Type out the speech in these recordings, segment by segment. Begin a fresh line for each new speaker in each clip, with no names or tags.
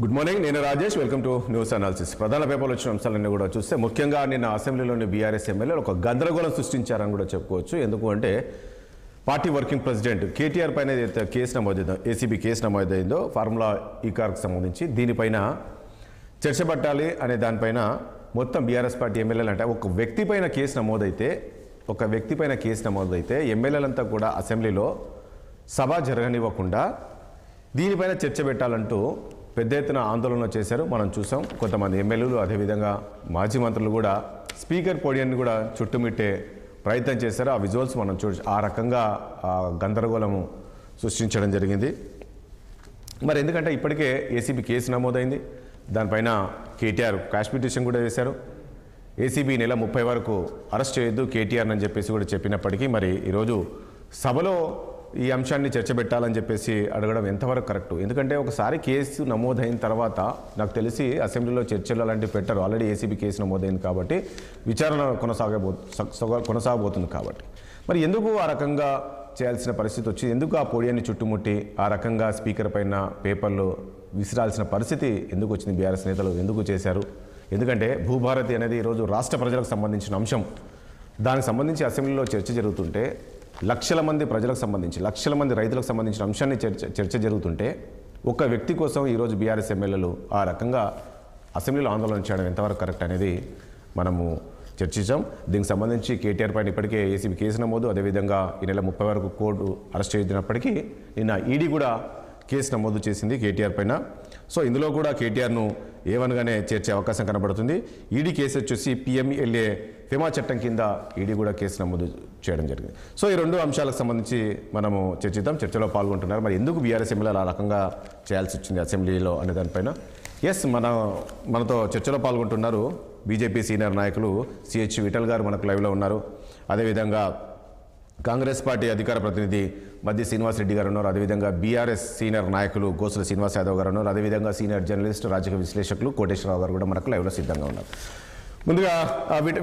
Good morning, నేను Rajesh. Welcome to news analysis. ప్రధాన పేపర్లు వచ్చిన అంశాలన్నీ కూడా చూస్తే ముఖ్యంగా నిన్న అసెంబ్లీలోని బీఆర్ఎస్ ఎమ్మెల్యేలు ఒక గందరగోళం సృష్టించారని కూడా చెప్పుకోవచ్చు. ఎందుకు అంటే పార్టీ వర్కింగ్ ప్రెసిడెంట్ కేటీఆర్ పైన ఏదైతే కేసు నమోదైందో, ఏసీబీ కేసు నమోదైందో ఫార్ములా ఈ కార్కు సంబంధించి, దీనిపైన చర్చ పట్టాలి అనే దానిపైన మొత్తం బీఆర్ఎస్ పార్టీ ఎమ్మెల్యేలు అంటే ఒక వ్యక్తి పైన కేసు నమోదైతే ఎమ్మెల్యేలంతా కూడా అసెంబ్లీలో సభ జరగనివ్వకుండా దీనిపైన చర్చ పెట్టాలంటూ పెద్ద ఎత్తున ఆందోళన చేశారు. మనం చూసాం. కొంతమంది ఎమ్మెల్యేలు, అదేవిధంగా మాజీ మంత్రులు కూడా స్పీకర్ పోడియాన్ని కూడా చుట్టుముట్టే ప్రయత్నం చేశారు. ఆ విజువల్స్ మనం ఆ రకంగా గందరగోళము సృష్టించడం జరిగింది. మరి ఎందుకంటే ఇప్పటికే ఏసీబీ కేసు నమోదైంది. దానిపైన కేటీఆర్ క్వాష్ పిటిషన్ కూడా వేశారు. ఏసీబీ నెల 30 వరకు అరెస్ట్ చేయొద్దు కేటీఆర్ అని చెప్పేసి కూడా చెప్పినప్పటికీ మరి ఈరోజు సభలో ఈ అంశాన్ని చర్చ పెట్టాలని చెప్పేసి అడగడం ఎంతవరకు కరెక్టు? ఎందుకంటే ఒకసారి కేసు నమోదైన తర్వాత నాకు తెలిసి అసెంబ్లీలో చర్చలు అలాంటివి పెట్టరు. ఆల్రెడీ ఏసీబీ కేసు నమోదైంది కాబట్టి విచారణ కొనసాగబోతుంది కాబట్టి మరి ఎందుకు ఆ రకంగా చేయాల్సిన పరిస్థితి వచ్చింది? ఎందుకు ఆ పోడియాన్ని చుట్టుముట్టి ఆ రకంగా స్పీకర్ పైన పేపర్లు విసిరాల్సిన పరిస్థితి ఎందుకు వచ్చింది? బీఆర్ఎస్ నేతలు ఎందుకు చేశారు? ఎందుకంటే భూభారతి అనేది ఈరోజు రాష్ట్ర ప్రజలకు సంబంధించిన అంశం. దానికి సంబంధించి అసెంబ్లీలో చర్చ జరుగుతుంటే, లక్షల మంది ప్రజలకు సంబంధించి, లక్షల మంది రైతులకు సంబంధించిన అంశాన్ని చర్చ జరుగుతుంటే ఒక వ్యక్తి కోసం ఈరోజు బీఆర్ఎస్ ఎమ్మెల్యేలు ఆ రకంగా అసెంబ్లీలో ఆందోళన చేయడం ఎంతవరకు కరెక్ట్ అనేది మనము చర్చించాం. దీనికి సంబంధించి కేటీఆర్ పైన ఇప్పటికే ఏసీబీ కేసు నమోదు, అదేవిధంగా ఈ నెల 30 వరకు కోర్టు అరెస్ట్ చేసినప్పటికీ నిన్న ఈడీ కూడా కేసు నమోదు చేసింది కేటీఆర్ పైన. సో ఇందులో కూడా కేటీఆర్ను ఏవనగానే చేర్చే అవకాశం కనబడుతుంది. ఈడీ కేసు వచ్చేసి పిఎంఎల్ఏ ఫెమా చట్టం కింద ఈడీ కూడా కేసు నమోదు చేయడం జరిగింది. సో ఈ రెండు అంశాలకు సంబంధించి మనము చర్చిద్దాం. చర్చలో పాల్గొంటున్నారు. మరి ఎందుకు బీఆర్ఎస్ ఎమ్మెల్యేలు ఆ రకంగా చేయాల్సి వచ్చింది అసెంబ్లీలో అనే దానిపైన మనతో చర్చలో పాల్గొంటున్నారు బీజేపీ సీనియర్ నాయకులు సిహెచ్ విఠల్ గారు మనకు లైవ్లో ఉన్నారు. అదేవిధంగా కాంగ్రెస్ పార్టీ అధికార ప్రతినిధి మద్ది శ్రీనివాస్ రెడ్డి గారు ఉన్నారు. అదేవిధంగా బీఆర్ఎస్ సీనియర్ నాయకులు గోసుల శ్రీనివాస్ యాదవ్ గారు ఉన్నారు. అదేవిధంగా సీనియర్ జర్నలిస్ట్, రాజకీయ విశ్లేషకులు కోటేశ్వరరావు గారు కూడా మనకు లైవ్లో సిద్ధంగా ఉన్నారు. ముందుగా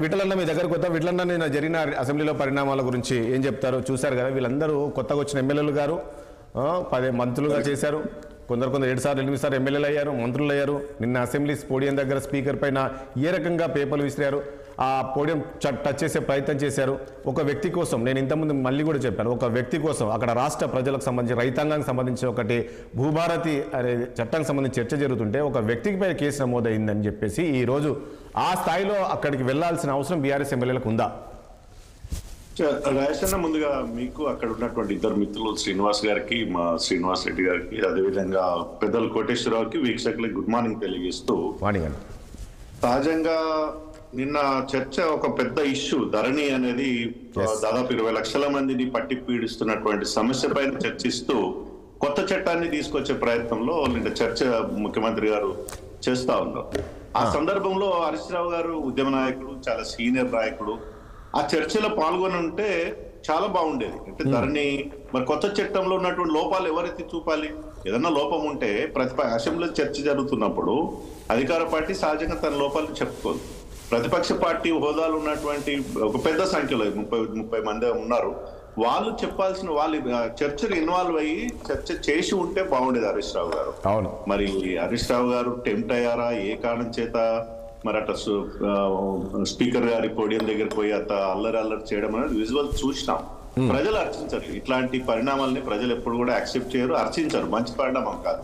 విఠలన్న మీ దగ్గరకు వద్దాం. విఠలన్న, నిన్న జరిగిన అసెంబ్లీలో పరిణామాల గురించి ఏం చెప్తారో చూశారు కదా. వీళ్ళందరూ కొత్తగా వచ్చిన ఎమ్మెల్యేలు గారు 10 మంత్రులుగా చేశారు. కొందరు 7 సార్లు 8 సార్లు ఎమ్మెల్యేలు అయ్యారు, మంత్రులు అయ్యారు. నిన్న అసెంబ్లీ పోడియం దగ్గర స్పీకర్ పైన ఏ రకంగా పేపర్లు విసిరారు, ఆ పోడియం టచ్ చేసే ప్రయత్నం చేశారు. ఒక వ్యక్తి కోసం, నేను ఇంతకుముందు మళ్ళీ కూడా చెప్పాను, ఒక వ్యక్తి కోసం అక్కడ రాష్ట్ర ప్రజలకు సంబంధించి, రైతాంగానికి సంబంధించి ఒకటి భూభారతి అనే చట్టానికి సంబంధించి చర్చ జరుగుతుంటే ఒక వ్యక్తికి పైన కేసు నమోదైందని చెప్పేసి ఈరోజు ఆ స్థాయిలో అక్కడికి వెళ్లాల్సిన అవసరం బీఆర్ఎస్ ఎమ్మెల్యేలకు ఉందా?
రాజేష్, ముందుగా మీకు అక్కడ ఉన్నటువంటి ఇద్దరు మిత్రులు శ్రీనివాస్ గారికి, మా శ్రీనివాస్ రెడ్డి గారికి, అదేవిధంగా పెద్దలు కోటేశ్వరరావుకి, వీక్షకులకి గుడ్ మార్నింగ్ తెలియజేస్తూ, సహజంగా నిన్న చర్చ ఒక పెద్ద ఇష్యూ, ధరణి అనేది దాదాపు 20 లక్షల మందిని పట్టి పీడిస్తున్నటువంటి సమస్య పైన చర్చిస్తూ కొత్త చట్టాన్ని తీసుకొచ్చే ప్రయత్నంలో నిన్న చర్చ ముఖ్యమంత్రి గారు చేస్తా ఉన్నారు. ఆ సందర్భంలో హరీష్ రావు గారు ఉద్యమ నాయకుడు, చాలా సీనియర్ నాయకుడు, ఆ చర్చలో పాల్గొని ఉంటే చాలా బాగుండేది. అంటే ధరణి మరి కొత్త చట్టంలో ఉన్నటువంటి లోపాలు ఎవరైతే చూపాలి? ఏదన్నా లోపం ఉంటే అసెంబ్లీలో చర్చ జరుగుతున్నప్పుడు అధికార పార్టీ సహజంగా తన లోపాలను చెప్పుకోదు. ప్రతిపక్ష పార్టీ హోదాలు ఉన్నటువంటి ఒక పెద్ద సంఖ్యలో 30 మంది ఉన్నారు. వాళ్ళు చెప్పాల్సిన, వాళ్ళు చర్చలు ఇన్వాల్వ్ అయ్యి చర్చ చేసి ఉంటే బాగుండేది హరీష్ రావు గారు.
అవును,
మరి హరీష్ రావు గారు టెంప్ట్ అయ్యారా? ఏ కారణం చేత మరి అట్లా స్పీకర్ గారి పోడియం దగ్గరికి పోయి అట్లా అల్లరి చేయడం అనేది విజువల్ చూసినాం. ప్రజలు అర్చించరు ఇట్లాంటి పరిణామాలని. ప్రజలు ఎప్పుడు కూడా యాక్సెప్ట్ చేయరు, అర్చించరు. మంచి పరిణామం కాదు.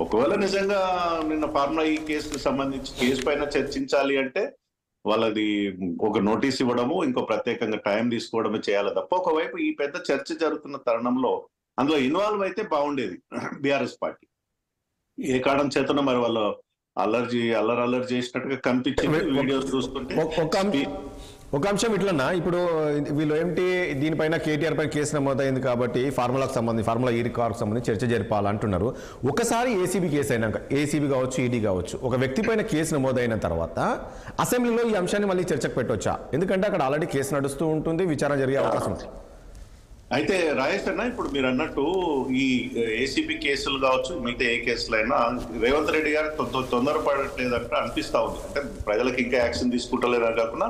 ఒకవేళ నిజంగా నిన్న ఫార్ములా ఈ కేసుకు సంబంధించి కేసు పైన చర్చించాలి అంటే వాళ్ళది ఒక నోటీస్ ఇవ్వడము, ఇంకో ప్రత్యేకంగా టైం తీసుకోవడమే చేయాలి తప్ప, ఒకవైపు ఈ పెద్ద చర్చ జరుగుతున్న తరుణంలో అందులో ఇన్వాల్వ్ అయితే బాగుండేది బీఆర్ఎస్ పార్టీ. ఏ కారణం చేతనో మరి వాళ్ళు అల్లరి చేసినట్టుగా కనిపించింది వీడియోస్ చూస్తుంటే.
ఒక అంశం ఇట్లన్నా, ఇప్పుడు వీళ్ళు ఏంటి, దీనిపైన కేటీఆర్ పైన కేసు నమోదైంది కాబట్టి ఫార్ములా ఈ కార్కు సంబంధించి చర్చ జరపాలంటున్నారు. ఒకసారి ఏసీబీ కేసు అయినాక, ఏసీబీ కావచ్చు, ఈడీ కావచ్చు, ఒక వ్యక్తి పైన కేసు నమోదైన తర్వాత అసెంబ్లీలో ఈ అంశాన్ని మళ్ళీ చర్చకు పెట్టవచ్చా? ఎందుకంటే అక్కడ ఆల్రెడీ కేసు నడుస్తూ ఉంటుంది, విచారణ జరిగే అవకాశం ఉంది.
అయితే రాజేష్ అన్న, ఇప్పుడు మీరు అన్నట్టు ఈ ఏసీబీ కేసులు కావచ్చు, మిగతా ఏ కేసులైనా రేవంత్ రెడ్డి గారు తొందరపడట్లేదంటే అనిపిస్తా ఉంది. అంటే ప్రజలకు ఇంకా యాక్షన్ తీసుకుంటలేదని కాకుండా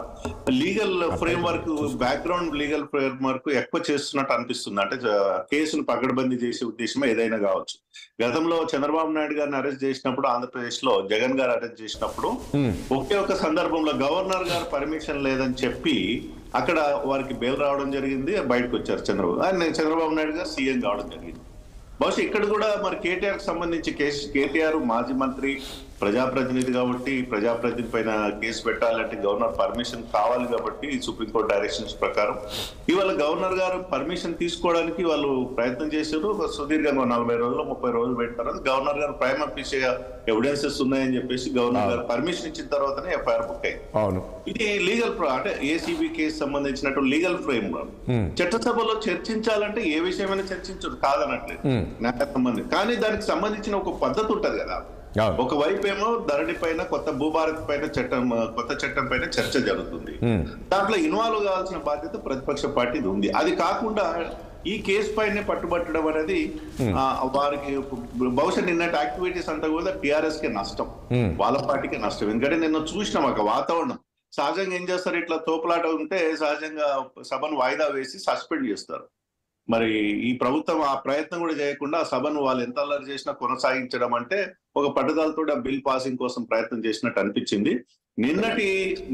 legal frame work, background legal frame work ఎక్కువ చేస్తున్నట్టు అనిపిస్తుంది. అంటే కేసును పకడ్బందీ చేసే ఉద్దేశమే ఏదైనా కావచ్చు. గతంలో చంద్రబాబు నాయుడు గారిని అరెస్ట్ చేసినప్పుడు, ఆంధ్రప్రదేశ్ లో జగన్ గారు అరెస్ట్ చేసినప్పుడు ఒకే ఒక సందర్భంలో గవర్నర్ గారు పర్మిషన్ లేదని చెప్పి అక్కడ వారికి బెయిల్ రావడం జరిగింది, బయటకు వచ్చారు చంద్రబాబు నాయుడు గారు సీఎం కావడం జరిగింది. బహుశా ఇక్కడ కూడా మరి కేటీఆర్ కి సంబంధించి కేటీఆర్ మాజీ మంత్రి, ప్రజాప్రతినిధి కాబట్టి ప్రజాప్రతినిధి పైన కేసు పెట్టాలంటే గవర్నర్ పర్మిషన్ కావాలి కాబట్టి సుప్రీంకోర్టు డైరెక్షన్స్ ప్రకారం ఇవాళ గవర్నర్ గారు పర్మిషన్ తీసుకోవడానికి వాళ్ళు ప్రయత్నం చేశారు. సుదీర్ఘంగా 40 రోజులు 30 రోజులు పెట్టారు. గవర్నర్ గారు ప్రైమ్ అఫీషియల్ ఎవిడెన్సెస్ ఉన్నాయని చెప్పేసి గవర్నర్ గారు పర్మిషన్ ఇచ్చిన తర్వాతనే ఎఫ్ఐఆర్ బుక్ అయింది. ఇది లీగల్ అంటే ఏసీబీ కేసు సంబంధించినట్టు లీగల్ ఫ్రేమ్ వర్క్. చట్టసభలో చర్చించాలంటే ఏ విషయమైనా చర్చించదు, కాదనట్లేదు న్యాయ సంబంధం. కానీ దానికి సంబంధించిన ఒక పద్ధతి ఉంటది కదా. ఒకవైపు ఏమో ధరణి పైన, కొత్త భూభారత్ పైన కొత్త చట్టం పైన చర్చ జరుగుతుంది. దాంట్లో ఇన్వాల్వ్ కావాల్సిన బాధ్యత ప్రతిపక్ష పార్టీది ఉంది. అది కాకుండా ఈ కేసు పైనే పట్టుబట్టడం అనేది వారికి బహుశా నిన్నటి యాక్టివిటీస్ అంతా కూడా టిఆర్ఎస్ కే నష్టం, వాళ్ళ పార్టీకే నష్టం. ఎందుకంటే నిన్న చూసినాం ఒక వాతావరణం. సహజంగా ఏం చేస్తారు, ఇట్లా తోపులాట ఉంటే సహజంగా సభను వాయిదా వేసి సస్పెండ్ చేస్తారు. మరి ఈ ప్రభుత్వం ఆ ప్రయత్నం కూడా చేయకుండా ఆ సభను వాళ్ళు ఎంత అల్లరి చేసినా కొనసాగించడం అంటే ఒక పట్టుదలతో ఆ బిల్ పాసింగ్ కోసం ప్రయత్నం చేసినట్టు అనిపించింది. నిన్నటి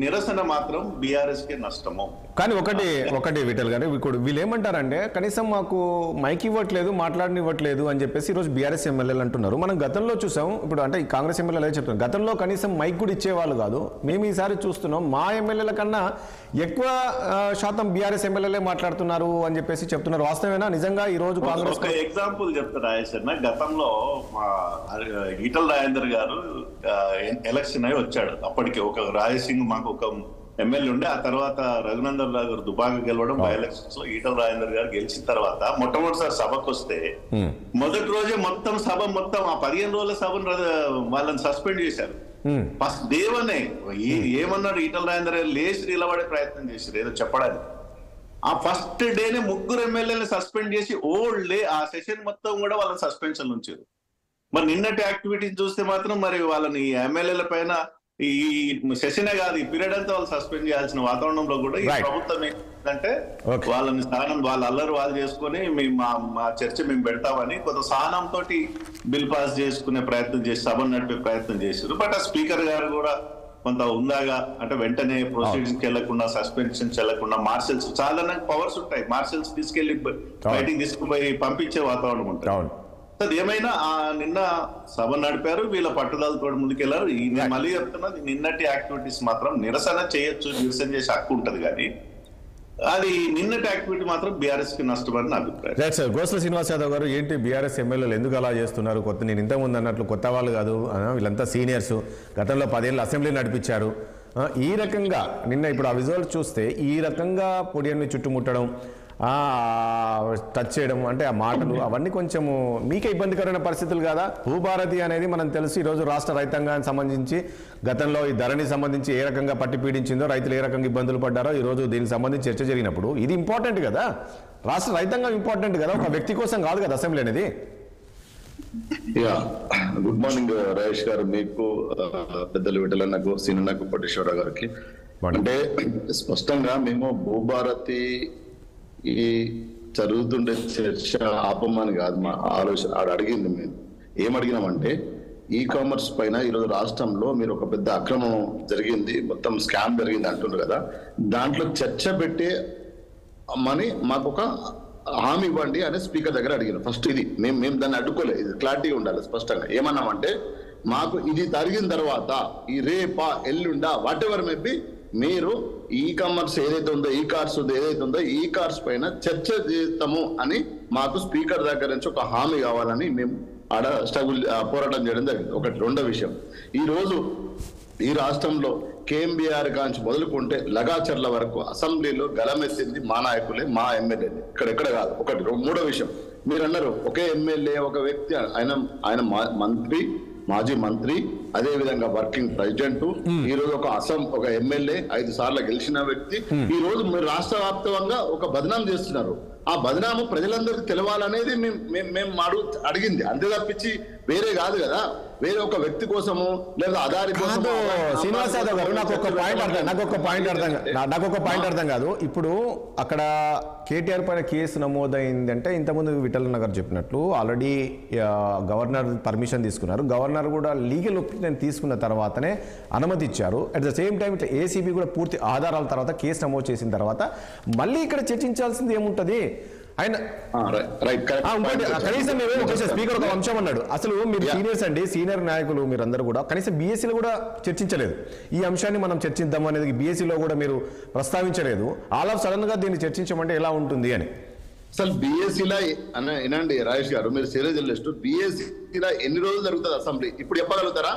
నిరసన మాత్రం బీఆర్ఎస్ కే నష్టము.
కానీ ఒకటి విఠల్ గారు, వీళ్ళు ఏమంటారంటే కనీసం మాకు మైక్ ఇవ్వట్లేదు, మాట్లాడనివ్వట్లేదు అని చెప్పేసి ఈరోజు బీఆర్ఎస్ ఎమ్మెల్యేలు అంటున్నారు. మనం గతంలో చూసాం, ఇప్పుడు అంటే ఈ కాంగ్రెస్ ఎమ్మెల్యేలు అదే చెప్తున్నారు, గతంలో కనీసం మైక్ కూడా ఇచ్చేవాళ్ళు కాదు. మేము ఈసారి చూస్తున్నాం మా ఎమ్మెల్యేల కన్నా ఎక్కువ శాతం బీఆర్ఎస్ ఎమ్మెల్యేలే మాట్లాడుతున్నారు అని చెప్పేసి చెప్తున్నారు. వాస్తవేనా? నిజంగా ఈ రోజు కాంగ్రెస్
ఎగ్జాంపుల్ చెప్తారు రాజేశ్వర. గతంలో మా ఈటల రాజేందర్ గారు ఎలక్షన్ అయి వచ్చాడు. అప్పటికి ఒక రాజసింగ్ మాకు ఒక ఎమ్మెల్యే ఉండే, ఆ తర్వాత రఘునందన్ రావు గారు దుబాగా గెలవడం, బై ఎలక్షన్స్ లో ఈటల రాజేందర్ గారు గెలిచిన తర్వాత మొట్టమొదటిసారి సభకు వస్తే మొదటి రోజే మొత్తం సభ మొత్తం ఆ 15 రోజుల సభను వాళ్ళని సస్పెండ్ చేశారు. ఫస్ట్ దేవనే ఏమన్నాడు, ఈటల రాజేందర్ గారు లేచి నిలబడే ప్రయత్నం చేశారు ఏదో చెప్పడానికి. ఆ ఫస్ట్ డేనే 3 ఎమ్మెల్యేలను సస్పెండ్ చేసి ఓల్డ్ డే ఆ సెషన్ మొత్తం కూడా వాళ్ళని సస్పెన్షన్ ఉంచారు. మరి నిన్నటి యాక్టివిటీస్ చూస్తే మాత్రం మరి వాళ్ళని ఎమ్మెల్యేల పైన ఈ సెషనే కాదు, ఈ పీరియడ్ అంతా వాళ్ళు సస్పెండ్ చేయాల్సిన వాతావరణంలో కూడా ఈ ప్రభుత్వం ఏంటంటే వాళ్ళని స్థానం వాళ్ళ అల్లరి వాళ్ళు చేసుకుని మా చర్చ మేము పెడతామని కొంత సహనంతో బిల్ పాస్ చేసుకునే ప్రయత్నం చేసి సభను నడిపే ప్రయత్నం చేశారు. బట్ ఆ స్పీకర్ గారు కూడా కొంత ఉందాగా అంటే వెంటనే ప్రొసీడింగ్స్ వెళ్లకుండా, సస్పెన్షన్స్ వెళ్లకుండా, మార్షల్స్ చాలా పవర్స్ ఉంటాయి, మార్షల్స్ తీసుకెళ్లి బయటికి తీసుకుపోయి పంపించే వాతావరణం ఉంటుంది. ఏమైనా నిన్న సభ నడిపారు, వీళ్ళ పట్టుదలతో ముందుకెళ్లారు. నేను మళ్ళీ చెప్తున్నా, నిన్నటి యాక్టివిటీస్ మాత్రం నిరసన చేయొచ్చు, నిరసన చేసే హక్కు ఉంటది, కానీ అది నిన్నటి యాక్టివిటీ మాత్రం బీఆర్ఎస్ కి నష్టమని నా అభిప్రాయం.
గోసల శ్రీనివాస్ యాదవ్ గారు, ఏంటి బీఆర్ఎస్ ఎమ్మెల్యేలు ఎందుకు అలా చేస్తున్నారు? నేను ఇంతకుముందు అన్నట్లు కొత్త వాళ్ళు కాదు, వీళ్ళంతా సీనియర్స్, గతంలో 10 ఏళ్ళు అసెంబ్లీ నడిపించారు. ఈ రకంగా నిన్న ఇప్పుడు ఆ విజువల్ చూస్తే ఈ రకంగా పొడియన్ని చుట్టుముట్టడం, టచ్ చేయడం అంటే ఆ మాటలు అవన్నీ కొంచెము మీకే ఇబ్బందికరమైన పరిస్థితులు కదా? భూభారతి అనేది మనం తెలుసు, ఈరోజు రాష్ట్ర రైతాంగానికి సంబంధించి గతంలో ఈ ధరణి సంబంధించి ఏ రకంగా పట్టి పీడించిందో, రైతులు ఏ రకంగా ఇబ్బందులు పడ్డారో ఈరోజు దీనికి సంబంధించి చర్చ జరిగినప్పుడు ఇది ఇంపార్టెంట్ కదా, రాష్ట్ర రైతాంగం ఇంపార్టెంట్ కదా, ఒక వ్యక్తి కోసం కాదు కదా అసెంబ్లీ అనేది.
గుడ్ మార్నింగ్ రాజేష్ గారు, మీకు పెద్దలు విఠలన్నకు, సీనన్నకు, కోటేశ్వరరావు గారికి. అంటే స్పష్టంగా మేము భూభారతి ఈ జరుగుతుండే చర్చ ఆపమని కాదు మా ఆలోచన. అడిగింది మేము ఏమడిగినామంటే, ఈ కామర్స్ పైన ఈరోజు రాష్ట్రంలో మీరు ఒక పెద్ద అక్రమం జరిగింది, మొత్తం స్కామ్ జరిగింది అంటున్నారు కదా, దాంట్లో చర్చ పెట్టే మని మాకు ఒక హామీ ఇవ్వండి అని స్పీకర్ దగ్గర అడిగినాం. ఫస్ట్ ఇది మేము దాన్ని అడ్డుకోలేదు, ఇది క్లారిటీ ఉండాలి స్పష్టంగా. ఏమన్నామంటే, మాకు ఇది జరిగిన తర్వాత ఈ రేపా ఎల్లుండా వాట్ ఎవర్ మేబీ మీరు ఈ కామర్స్ ఏదైతే ఉందో, ఈ కార్స్ ఏదైతే ఉందో, ఈ కార్స్ పైన చర్చ చేస్తాము అని మాకు స్పీకర్ దగ్గర నుంచి ఒక హామీ కావాలని మేము ఆడ పోరాటం చేయడం జరిగింది. ఒకటి. రెండో విషయం, ఈ రోజు ఈ రాష్ట్రంలో కేఎంబీఆర్ కాంచి మొదలుకుంటే లగాచర్ల వరకు అసెంబ్లీలో గలమెత్తింది మా నాయకులే, మా ఎమ్మెల్యేలే, ఇక్కడెక్కడ కాదు. ఒకటి. మూడో విషయం, మీరు అన్నారు ఒకే ఎమ్మెల్యే ఒక వ్యక్తి, ఆయన మంత్రి, మాజీ మంత్రి, అదే విధంగా వర్కింగ్ ప్రెసిడెంట్, ఈ రోజు ఒక ఎమ్మెల్యే 5 సార్లు గెలిచిన వ్యక్తి, ఈ రోజు మీరు రాష్ట్ర వ్యాప్తంగా ఒక బదనాం చేస్తున్నారు. ఆ బదనాము ప్రజలందరికీ తెలవాలనేది మేము అడిగింది, అంతే తప్పించి వేరే కాదు కదా. వేరే ఒక వ్యక్తి కోసము లేదా అదారి కోసం.
శ్రీనివాస్ యాదవ్ గారు నాకు ఒక పాయింట్ అర్థం కాదు. ఇప్పుడు అక్కడ కేటీఆర్ పైన కేసు నమోదైందంటే ఇంతకుముందు విఠలన్న గారు చెప్పినట్లు ఆల్రెడీ గవర్నర్ పర్మిషన్ తీసుకున్నారు. గవర్నర్ కూడా లీగల్ ఒపీనియన్ తీసుకున్న తర్వాతనే అనుమతి ఇచ్చారు. అట్ ద సేమ్ టైం ఇట్లా ఏసీబీ కూడా పూర్తి ఆధారాల తర్వాత కేసు నమోదు చేసిన తర్వాత మళ్ళీ ఇక్కడ చర్చించాల్సింది ఏముంటది? ఆయన కనీసం స్పీకర్ ఒక అంశం అన్నాడు. అసలు మీరు సీనియర్స్ అండి, సీనియర్ నాయకులు మీరందరూ కూడా కనీసం బీఎస్సీలో కూడా చర్చించలేదు. ఈ అంశాన్ని మనం చర్చిద్దాం అనేది బీఎస్సీలో కూడా మీరు ప్రస్తావించలేదు. ఆల్ ఆఫ్ సడన్ గా దీన్ని చర్చించమంటే ఎలా ఉంటుంది అని.
అసలు బీఎస్సీలో వినండి రాజేష్ గారు, మీరు సీనియర్ జర్నలిస్ట్, బీఎస్సీలో ఎన్ని రోజులు జరుగుతుంది అసెంబ్లీ ఇప్పుడు చెప్పగలుగుతారా?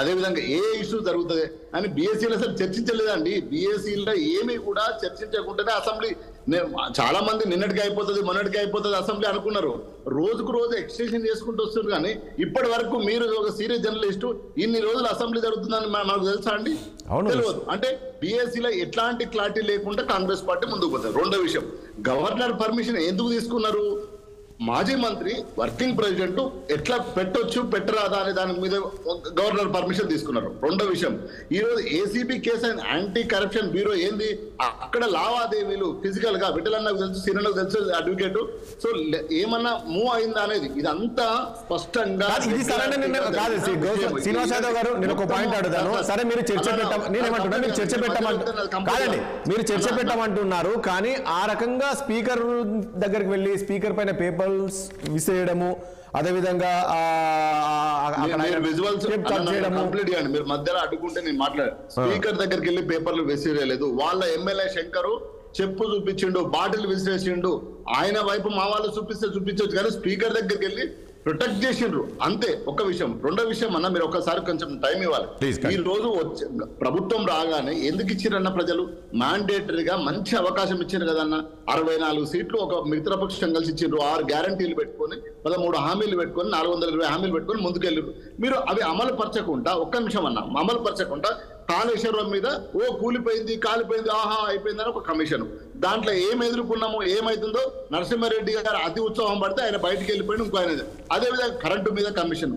అదే విధంగా ఏ ఇష్యూ జరుగుతుంది అని బీఎస్సీలో అసలు చర్చించలేదండి. బీఎస్సీలో ఏమీ కూడా చర్చించకుండానే అసెంబ్లీ, చాలా మంది నిన్నటికి అయిపోతుంది మొన్నటికి అయిపోతుంది అసెంబ్లీ అనుకున్నారు. రోజుకు రోజు ఎక్స్టెన్షన్ చేసుకుంటూ వస్తున్నారు. కానీ ఇప్పటి వరకు మీరు ఒక సీనియర్ జర్నలిస్ట్ ఇన్ని రోజులు అసెంబ్లీ జరుగుతుందని మనకు తెలుసా అండి? తెలియదు. అంటే బీఎస్సీలో ఎట్లాంటి క్లారిటీ లేకుండా కాంగ్రెస్ పార్టీ ముందుకు పోతుంది. రెండో విషయం, గవర్నర్ పర్మిషన్ ఎందుకు తీసుకున్నారు? మాజీ మంత్రి వర్కింగ్ ప్రెసిడెంట్ ఎట్లా పెట్టొచ్చు పెట్టరాదా అనే దాని మీద గవర్నర్ పర్మిషన్ తీసుకున్నారు. రెండో విషయం, ఈ రోజు ఏసీబీ కేసు అయిన యాంటీ కరప్షన్ బ్యూరో ఏంది, అక్కడ లావాదేవీలు ఫిజికల్ గా విఠలన్నకు తెలుసు, సినిమాకు తెలుసు, అడ్వకేట్, సో ఏమన్నా మూవ్ అయిందా అనేది ఇదంతా స్పష్టంగా.
శ్రీనివాస్ యాదవ్ గారు నేను ఒక పాయింట్ అడుగుతాను. సరే మీరు చర్చ నేనేమంటున్నా, మీరు చర్చ కాదండి, మీరు చర్చ పెట్టమంటున్నారు. కానీ ఆ రకంగా స్పీకర్ దగ్గరికి వెళ్ళి స్పీకర్ పైన పేపర్ విసేయడము, అదేవిధంగా
మీరు మధ్యలో అడ్డుకుంటే నేను మాట్లాడాను. స్పీకర్ దగ్గరికి వెళ్ళి పేపర్లు విసిరేయలేదు. వాళ్ళ ఎమ్మెల్యే శంకరు చెప్పు చూపించిండు, బాటిల్ విసిరేసిండు. ఆయన వైపు మా వాళ్ళు చూపించవచ్చు, కానీ స్పీకర్ దగ్గరికి వెళ్ళి ప్రొటెక్ట్ చేసిండ్రు అంతే. ఒక విషయం. రెండో విషయం అన్న, మీరు ఒకసారి కొంచెం టైం ఇవ్వాలి. ఈ రోజు ప్రభుత్వం రాగానే ఎందుకు ఇచ్చిరన్న ప్రజలు? మ్యాండేటరీగా మంచి అవకాశం ఇచ్చారు కదన్న. 64 సీట్లు ఒక మిత్రపక్షం కలిసి ఇచ్చిండ్రు. 6 గ్యారంటీలు పెట్టుకొని 13 హామీలు పెట్టుకొని 420 హామీలు పెట్టుకొని ముందుకెళ్ళారు. మీరు అవి అమలు పరచకుండా, ఒక్క నిమిషం అన్న, అమలు పరచకుండా కాళేశ్వరం మీద కూలిపోయింది కాలిపోయింది ఆహా అయిపోయిందని ఒక కమిషన్, దాంట్లో ఏం ఎదుర్కొన్నామో ఏమైతుందో నరసింహారెడ్డి గారు అతి ఉత్సాహం పడితే ఆయన బయటికి వెళ్ళిపోయిన ఇంకో ఆయన. అదేవిధంగా కరెంటు మీద కమిషన్,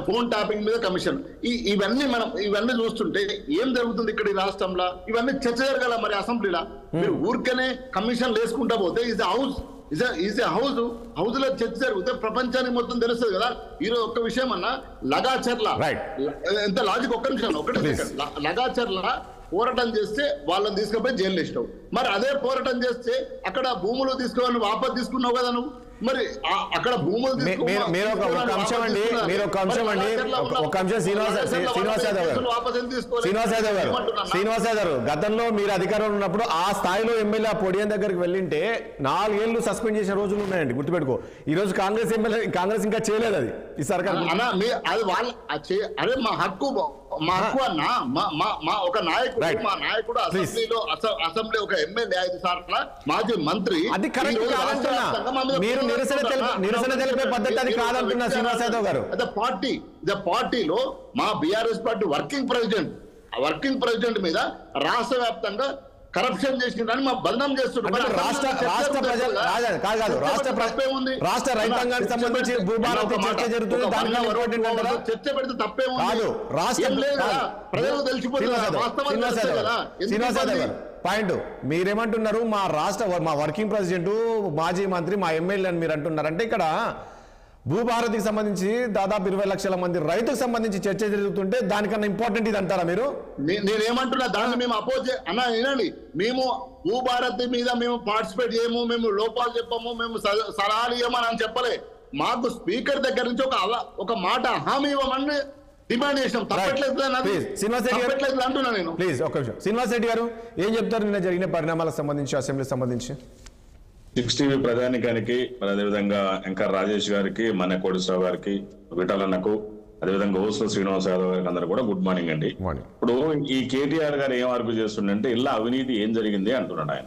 ఫోన్ ట్యాపింగ్ మీద కమిషన్. ఇవన్నీ చూస్తుంటే ఏం జరుగుతుంది ఇక్కడ ఈ రాష్ట్రంలో? ఇవన్నీ చర్చ జరగాల మరి అసెంబ్లీలో. మీరు ఊరికనే కమిషన్లు వేసుకుంటా పోతే హౌస్ లో చర్చ జరిగితే ప్రపంచానికి మొత్తం తెలుస్తుంది కదా. ఈరోజు ఒక్క విషయం అన్న, లగాచర్ల ఎంత లాజిక్, ఒక్క నిమిషం ఒకటి, లగాచర్ల పోరాటం చేస్తే వాళ్ళని తీసుకుపోయి జైలు వేసినావు. మరి అదే పోరాటం చేస్తే అక్కడ భూములు తీసుకోవాలని వాపసు తీసుకున్నావు కదా నువ్వు. మరి అక్కడ భూములు
శ్రీనివాస్ యాదవ్ గారు, గతంలో మీరు అధికారంలో ఉన్నప్పుడు ఆ స్థాయిలో ఎమ్మెల్యే పొడియన్ దగ్గరికి వెళ్ళింటే 4 ఏళ్ళు సస్పెండ్ చేసిన రోజులు ఉన్నాయండి, గుర్తుపెట్టుకో. ఈ రోజు కాంగ్రెస్ ఎమ్మెల్యే, కాంగ్రెస్ ఇంకా చేయలేదు అది ఈ సర్కార్.
అది వాళ్ళ అదే మా హక్కు అన్న. మా ఒక నాయకుడు, మా నాయకుడు అసెంబ్లీ ఒక ఎమ్మెల్యే 5 సార్ల మాజీ మంత్రి.
అది కరెక్ట్ కాదంటున్నా, మీరు నిరసన తెలిపే పద్ధతి అది కాదంటున్నా శ్రీనివాస్ యాదవ్ గారు.
పార్టీలో మా బీఆర్ఎస్ పార్టీ వర్కింగ్ ప్రెసిడెంట్ మీద రాష్ట్ర వ్యాప్తంగా కరప్షన్ చేసిందని మా బదనాం చేస్తున్నారు.
రాష్ట్ర రైతాంగానికి సంబంధించి భూభారతి చర్చ జరుగుతుంది,
చర్చ పెడితే తప్పే ఉంది. ప్రజలకు తెలిసిపోతుంది.
పాయింట్ మీరేమంటున్నారు? మా వర్కింగ్ ప్రెసిడెంట్, మాజీ మంత్రి, మా ఎమ్మెల్యే అని మీరు అంటున్నారు. అంటే ఇక్కడ భూభారతికి సంబంధించి దాదాపు 20 లక్షల మంది రైతుకు సంబంధించి చర్చ జరుగుతుంటే దానికన్నా ఇంపార్టెంట్ ఇది అంటారా మీరు?
నేనేమంటున్నా, దాన్ని మేము అపోజ్ అన్నా వినండి. మేము భూభారతి మీద మేము పార్టిసిపేట్ చేయము, మేము లోపాలు చెప్పము, మేము సలహాలు ఇవ్వమని అని చెప్పలే. మాకు స్పీకర్ దగ్గర నుంచి ఒక మాట హామీ ఇవ్వమని డిమాండ్ చేసినాం. అంటున్నా నేను.
ప్లీజ్ ఒక నిమిషం. శ్రీనివాస్ రెడ్డి గారు ఏం చెప్తారు నిన్న జరిగిన పరిణామాలకు సంబంధించి, అసెంబ్లీకి సంబంధించి?
6 టీవీ ప్రధానికానికి, మరి అదేవిధంగా ఎంకర్ రాజేష్ గారికి, మన కోటేశ్వరరావు గారికి, విఠలన్నకు, అదేవిధంగా ఓసు శ్రీనివాస్ యాదవ్ గారికి అందరూ కూడా గుడ్ మార్నింగ్ అండి. ఇప్పుడు ఈ కేటీఆర్ గారు ఏం ఆర్గ్యూ చేస్తుండే, ఇలా అవినీతి ఏం జరిగింది అంటున్నాడు ఆయన.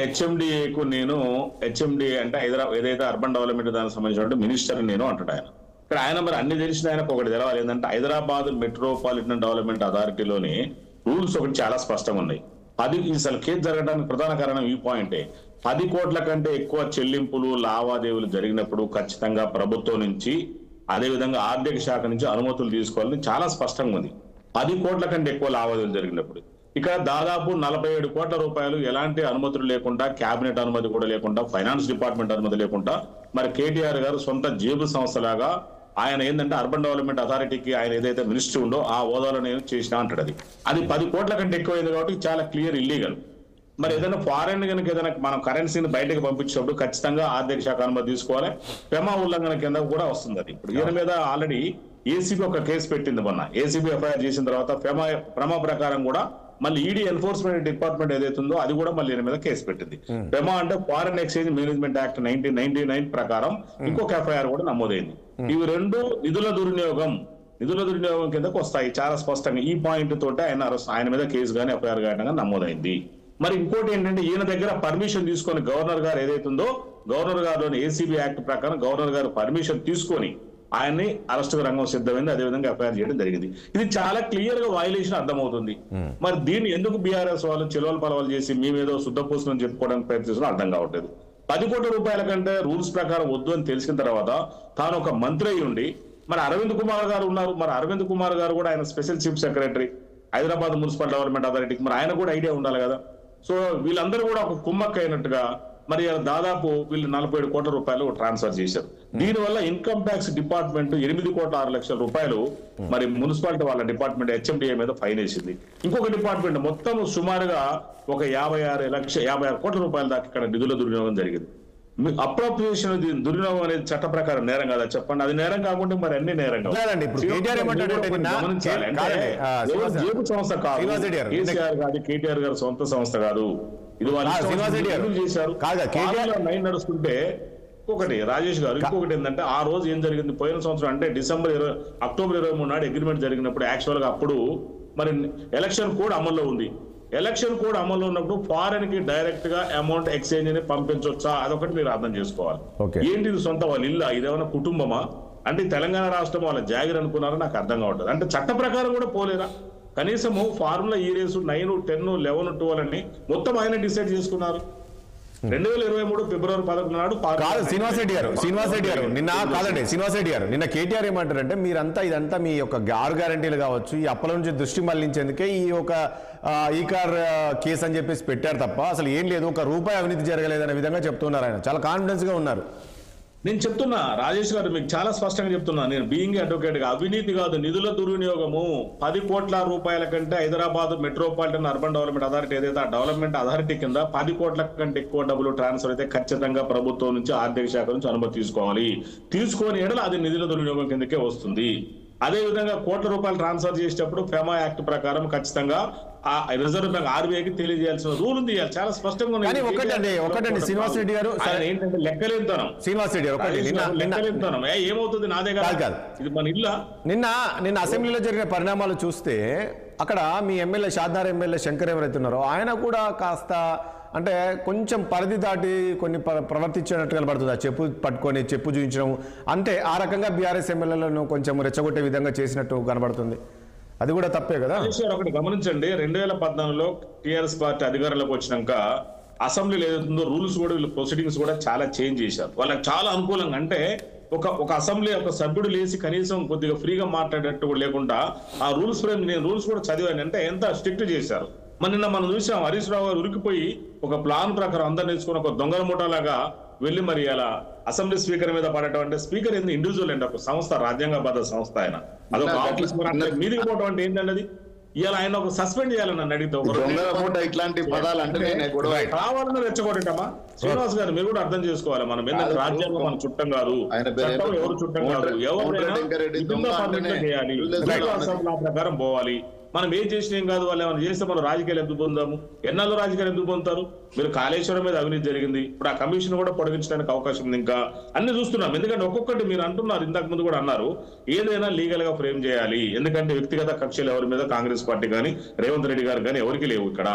హెచ్ఎండిఏకు నేను హెచ్ఎండిఏ అంటే ఏదైతే అర్బన్ డెవలప్మెంట్ దానికి సంబంధించిన మినిస్టర్ నేను అంటాడు ఆయన. ఇక్కడ ఆయన మరి అన్ని తెలిసిన ఆయనకు ఒకటి తెలవాలి, ఏంటంటే హైదరాబాద్ మెట్రోపాలిటన్ డెవలప్మెంట్ అథారిటీలోని రూల్స్ ఒకటి చాలా స్పష్టంగా ఉన్నాయి. అది అసలు కేసు జరగడానికి ప్రధాన కారణం ఈ పాయింటే. 10 కోట్ల కంటే ఎక్కువ చెల్లింపులు లావాదేవీలు జరిగినప్పుడు ఖచ్చితంగా ప్రభుత్వం నుంచి అదేవిధంగా ఆర్థిక శాఖ నుంచి అనుమతులు తీసుకోవాలని చాలా స్పష్టంగా ఉంది. 10 కోట్ల కంటే ఎక్కువ లావాదేవీలు జరిగినప్పుడు ఇక్కడ దాదాపు 47 కోట్ల రూపాయలు ఎలాంటి అనుమతులు లేకుండా, కేబినెట్ అనుమతి కూడా లేకుండా, ఫైనాన్స్ డిపార్ట్మెంట్ అనుమతి లేకుండా మరి కేటీఆర్ గారు సొంత జేబు సంస్థలాగా ఆయన ఏంటంటే అర్బన్ డెవలప్మెంట్ అథారిటీకి ఆయన ఏదైతే మినిస్టర్ ఉందో ఆ హోదాలో నేను చేసినా అంటాడు. అది 10 కోట్ల కంటే ఎక్కువైంది కాబట్టి చాలా క్లియర్ ఇల్లీగల్. మరి ఏదైనా ఫారెన్ కనుక ఏదైనా మనం కరెన్సీని బయటకు పంపించినప్పుడు ఖచ్చితంగా ఆర్థిక శాఖ అనుమతి తీసుకోవాలి. పెమా ఉల్లంఘన కింద కూడా వస్తుంది అది. ఇప్పుడు ఈయన మీద ఆల్రెడీ ఏసీబీ ఒక కేసు పెట్టింది మొన్న. ఏసీబీ ఎఫ్ఐఆర్ చేసిన తర్వాత పెమా ప్రకారం కూడా మళ్ళీ ఈడీ ఎన్ఫోర్స్మెంట్ డిపార్ట్మెంట్ ఏదైతుందో అది కూడా మళ్ళీ ఈయన మీద కేసు పెట్టింది. పెమా అంటే ఫారెన్ ఎక్స్చేంజ్ మేనేజ్మెంట్ యాక్ట్ 1999 ప్రకారం ఇంకొక ఎఫ్ఐఆర్ కూడా నమోదైంది. ఇవి రెండు నిధుల దుర్వినియోగం కిందకు వస్తాయి చాలా స్పష్టంగా. ఈ పాయింట్ తోటి ఆయన మీద కేసు కానీ ఎఫ్ఐఆర్ కానీ నమోదైంది. మరి ఇంకోటి ఏంటంటే ఈయన దగ్గర పర్మిషన్ తీసుకొని గవర్నర్ గారు ఏదైతుందో గవర్నర్ గారిలోని ఏసీబీ యాక్ట్ ప్రకారం గవర్నర్ గారు పర్మిషన్ తీసుకొని ఆయన్ని అరెస్టు రంగం సిద్ధమైంది. అదేవిధంగా ఎఫ్ఐఆర్ చేయడం జరిగింది. ఇది చాలా క్లియర్ గా వైలేషన్ అర్థమవుతుంది. మరి దీన్ని ఎందుకు బీఆర్ఎస్ వాళ్ళు చెలవలు పలవలు చేసి మేమేదో శుద్ధపూసని చెప్పుకోవడానికి ప్రయత్నిస్తున్నా అర్థం కావట్లేదు. 10 కోట్ల రూపాయల కంటే రూల్స్ ప్రకారం వద్దు అని తెలిసిన తర్వాత తాను ఒక మంత్రి అయి ఉండి మరి అరవింద్ కుమార్ గారు ఉన్నారు. మరి అరవింద్ కుమార్ గారు కూడా ఆయన special chief secretary Hyderabad municipal development అథారిటీకి, మరి ఆయన కూడా ఐడియా ఉండాలి కదా. సో వీళ్ళందరూ కూడా ఒక కుమ్మక్క అయినట్టుగా మరి దాదాపు వీళ్ళు 47 కోట్ల రూపాయలు ట్రాన్స్ఫర్ చేశారు. దీనివల్ల ఇన్కమ్ ట్యాక్స్ డిపార్ట్మెంట్ 8,6,00,000 రూపాయలు మరి మున్సిపాలిటీ వాళ్ళ డిపార్ట్మెంట్ హెచ్ఎండిఏ మీద ఫైన్ వేసింది. ఇంకొక డిపార్ట్మెంట్ మొత్తం సుమారుగా ఒక 56 కోట్ల రూపాయల దాకా ఇక్కడ నిధుల దుర్వినియోగం జరిగింది. అప్రోప్రియేషన్ దుర్వినియోగం అనేది చట్ట ప్రకారం నేరం కదా చెప్పండి. అది నేరం కాకుండా మరి అన్ని నేరం జేబు సంస్థ కాదు, కేసీఆర్ కాదు, కేటీఆర్ గారు సొంత సంస్థ కాదు. ఇది వాళ్ళు చేశారు. లైన్ నడుస్తుంటే ఇంకొకటి రాజేష్ గారు ఇంకొకటి ఏంటంటే ఆ రోజు ఏం జరిగింది పోయిన సంవత్సరం అంటే అక్టోబర్ 23 నాడు అగ్రిమెంట్ జరిగినప్పుడు యాక్చువల్ గా అప్పుడు మరి ఎలక్షన్ కోడ్ అమల్లో ఉంది. ఎలక్షన్ కోడ్ అమల్లో ఉన్నప్పుడు ఫారెన్ కి డైరెక్ట్ గా అమౌంట్ ఎక్స్చేంజ్ ని పంపించవచ్చా అదొకటి మీరు అర్థం చేసుకోవాలి. ఏంటి ఇది సొంత వాళ్ళ ఇల్లా, ఇదేమైనా కుటుంబమా అంటే తెలంగాణ రాష్ట్రం వాళ్ళ జాగిర్ అనుకున్నారో నాకు అర్థం కావట్లేదు. అంటే చట్ట ప్రకారం కూడా పోలేరా? కనీసము ఫార్ములా ఈ రేసు 9, 10, 11, 12 అని మొత్తం ఆయన డిసైడ్ చేసుకున్నారు. 2023 ఫిబ్రవరి 11 నాడు
శ్రీనివాస్ రెడ్డి గారు నిన్న కేటీఆర్ ఏమంటారంటే మీరంతా ఇదంతా మీ యొక్క 6 గ్యారంటీలు కావచ్చు ఈ అప్పల నుంచి దృష్టి మళ్లించేందుకే ఈ యొక్క ఈ కార్ కేసు అని చెప్పేసి పెట్టారు తప్ప అసలు ఏం లేదు, ₹1 అవినీతి జరగలేదనే విధంగా చెప్తున్నారు. ఆయన చాలా కాన్ఫిడెన్స్ గా ఉన్నారు.
నేను చెప్తున్నా రాజేష్ గారు మీకు చాలా స్పష్టంగా చెప్తున్నా, నేను బీయింగ్ అడ్వకేట్ గా అవినీతి కాదు నిధుల దుర్వినియోగము 10 కోట్ల రూపాయల కంటే Hyderabad metropolitan urban development authority ఏదైతే ఆ డెవలప్మెంట్ అథారిటీ కింద 10 కోట్ల కంటే ఎక్కువ డబ్బులు ట్రాన్స్ఫర్ అయితే ఖచ్చితంగా ప్రభుత్వం నుంచి ఆర్థిక శాఖ నుంచి అనుమతి తీసుకోవాలి. తీసుకొని ఎడల అది నిధుల దుర్వినియోగం కిందకే వస్తుంది. అదే విధంగా కోట్ల రూపాయలు ట్రాన్స్ఫర్ చేసేటప్పుడు ఫెమా యాక్ట్ ప్రకారం ఖచ్చితంగా ఆ రిజర్వ్ బ్యాంక్ ఆర్బీఐకి తెలియజేయాల్సిన రూల్ ఉంది. చాలా స్పష్టంగా
ఒకటండి శ్రీనివాస్ రెడ్డి గారు
ఏంటంటే లెక్కలేంతనం ఏమవుతుంది నాదే కాదు ఇది మన ఇల్లా.
నిన్న అసెంబ్లీలో జరిగిన పరిణామాలు చూస్తే అక్కడ మీ ఎమ్మెల్యే షాద్నగర్ ఎమ్మెల్యే శంకర్ ఎవరైతే ఉన్నారో ఆయన కూడా కాస్త అంటే కొంచెం పరిధి దాటి కొన్ని ప్రవర్తించినట్టు కనబడుతుంది. ఆ చెప్పు పట్టుకొని చెప్పు చూపించడం అంటే ఆ రకంగా బీఆర్ఎస్ ఎమ్మెల్యేలను కొంచెం రెచ్చగొట్టే విధంగా చేసినట్టు కనబడుతుంది. అది కూడా తప్పే కదా.
ఒకటి గమనించండి, 2014లో టీఆర్ఎస్ పార్టీ అధికారంలోకి వచ్చినాక అసెంబ్లీలో ఏదైతుందో రూల్స్ కూడా వీళ్ళు ప్రొసీడింగ్స్ కూడా చాలా చేంజ్ చేశారు. వాళ్ళకి చాలా అనుకూలంగా అంటే ఒక అసెంబ్లీ ఒక సభ్యుడు లేచి కనీసం కొద్దిగా ఫ్రీగా మాట్లాడేట్టు కూడా లేకుండా ఆ రూల్స్ నేను రూల్స్ కూడా చదివాను అంటే ఎంత స్ట్రిక్ట్ చేశారు. నిన్న మనం చూసాం హరీష్ రావు గారు ఉరికిపోయి ఒక ప్లాన్ ప్రకారం అందరు నేర్చుకుని ఒక దొంగల మూటలాగా వెళ్ళి మరి అలా అసెంబ్లీ స్పీకర్ మీద పడటం అంటే స్పీకర్ ఏంది ఇండివిజువల్ అండి, ఒక సంస్థ రాజ్యాంగబద్ధ సంస్థ. ఆయన అదొక ఆఫీస్ మీదికి పోవడం అంటే ఏంటన్నది ఇలా ఆయన ఒక సస్పెండ్ చేయాలని నన్ను అడిగితే
ఇట్లాంటి పదాలు అంటే
కావాలని రెచ్చగొట్టమా? శ్రీనివాస్ గారు మీరు కూడా అర్థం చేసుకోవాలి, మనం ఏంటంటే రాజ్యాంగం మన చుట్టం కాదు, చట్టం ఎవరు చుట్టం కాదు, ఎవరైనా చేయాలి ప్రకారం పోవాలి. మనం ఏం చేసిన ఏం కాదు, వాళ్ళు ఏమైనా చేస్తే మనం రాజకీయాలు ఎందుకు పొందాము, ఎన్నాళ్ళు రాజకీయాలు ఎందుకు పొందుతారు? మీరు కాళేశ్వరం మీద అవినీతి జరిగింది, ఇప్పుడు ఆ కమిషన్ కూడా పొడిగించడానికి అవకాశం ఉంది. ఇంకా అన్ని చూస్తున్నాం. ఎందుకంటే ఒక్కొక్కటి మీరు అంటున్నారు, ఇంతకు ముందు కూడా అన్నారు ఏదైనా లీగల్ గా ఫ్రేమ్ చేయాలి. ఎందుకంటే వ్యక్తిగత కక్షలు ఎవరి మీద కాంగ్రెస్ పార్టీ కానీ రేవంత్ రెడ్డి గారు కానీ ఎవరికి లేవు. ఇక్కడ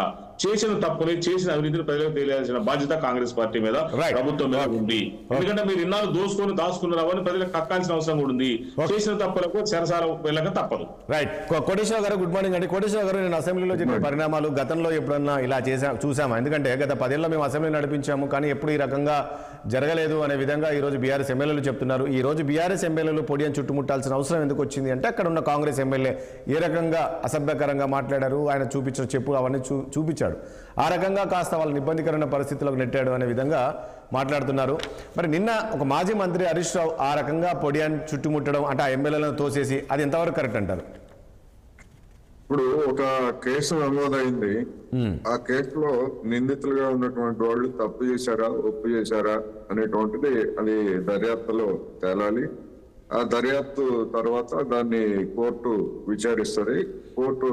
చేసిన తప్పుని చేసిన అవినీతిని ప్రజలకు తెలియాల్సిన బాధ్యత కాంగ్రెస్ పార్టీ మీద ప్రభుత్వం మీద ఉంది. ఎందుకంటే మీరు ఇన్నాళ్ళు దోసుకొని దాచుకున్నారు అని ప్రజలకు కక్కాల్సిన అవసరం కూడా ఉంది. చేసిన తప్పులకు చెరసాల వెళ్ళక తప్పదు.
రైట్. కోటేశ్వర గారు గుడ్ మార్నింగ్ అండి. కోటేశ్వర గారు, నేను అసెంబ్లీలో జరిగిన పరిణామాలు గతంలో ఎప్పుడన్నా ఇలా చూసామా? ఎందుకంటే గత 10 ఏళ్ళలో మేము అసెంబ్లీ నడిపించాము, కానీ ఎప్పుడు ఈ రకంగా జరగలేదు అనే విధంగా ఈరోజు బీఆర్ఎస్ ఎమ్మెల్యేలు చెప్తున్నారు. ఈ రోజు బీఆర్ఎస్ ఎమ్మెల్యేలు పొడియం చుట్టుముట్టాల్సిన అవసరం ఎందుకు వచ్చింది అంటే, అక్కడ ఉన్న కాంగ్రెస్ ఎమ్మెల్యే ఏ రకంగా అసభ్యకరంగా మాట్లాడారు, ఆయన చూపించిన చెప్పులు అవన్నీ చూపించాడు. ఆ రకంగా కాస్త వాళ్ళని ఇబ్బందికరమైన పరిస్థితులకు నెట్టాడు అనే విధంగా మాట్లాడుతున్నారు. మరి నిన్న ఒక మాజీ మంత్రి హరీష్ రావు ఆ రకంగా పొడియాన్ని చుట్టుముట్టడం అంటే ఆ ఎమ్మెల్యేలను తోసేసి, అది ఎంతవరకు కరెక్ట్ అంటారు?
ఇప్పుడు ఒక కేసు నమోదైంది. ఆ కేసులో నిందితులుగా ఉన్నటువంటి వాళ్ళు తప్పు చేశారా, ఒప్పు చేశారా అనేటువంటిది అది దర్యాప్తులో తేలాలి. ఆ దర్యాప్తు తర్వాత దాన్ని కోర్టు విచారిస్తుంది. కోర్టు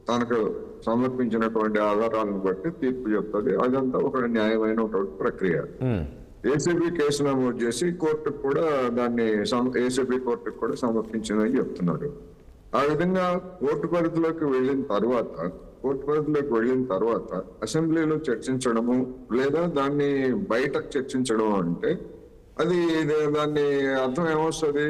తనకు సమర్పించినటువంటి ఆధారాలను బట్టి తీర్పు చెప్తుంది. అదంతా ఒక న్యాయమైన ప్రక్రియ. ఏసీబీ కేసు నమోదు చేసి కోర్టుకు కూడా దాన్ని ఏసీబీ కోర్టుకు కూడా సమర్పించిందని చెప్తున్నారు. ఆ విధంగా కోర్టు పరిధిలోకి వెళ్ళిన తర్వాత అసెంబ్లీలో చర్చించడము లేదా దాన్ని బయటకు చర్చించడం అంటే అది దాన్ని అర్థం ఏమొస్తుంది?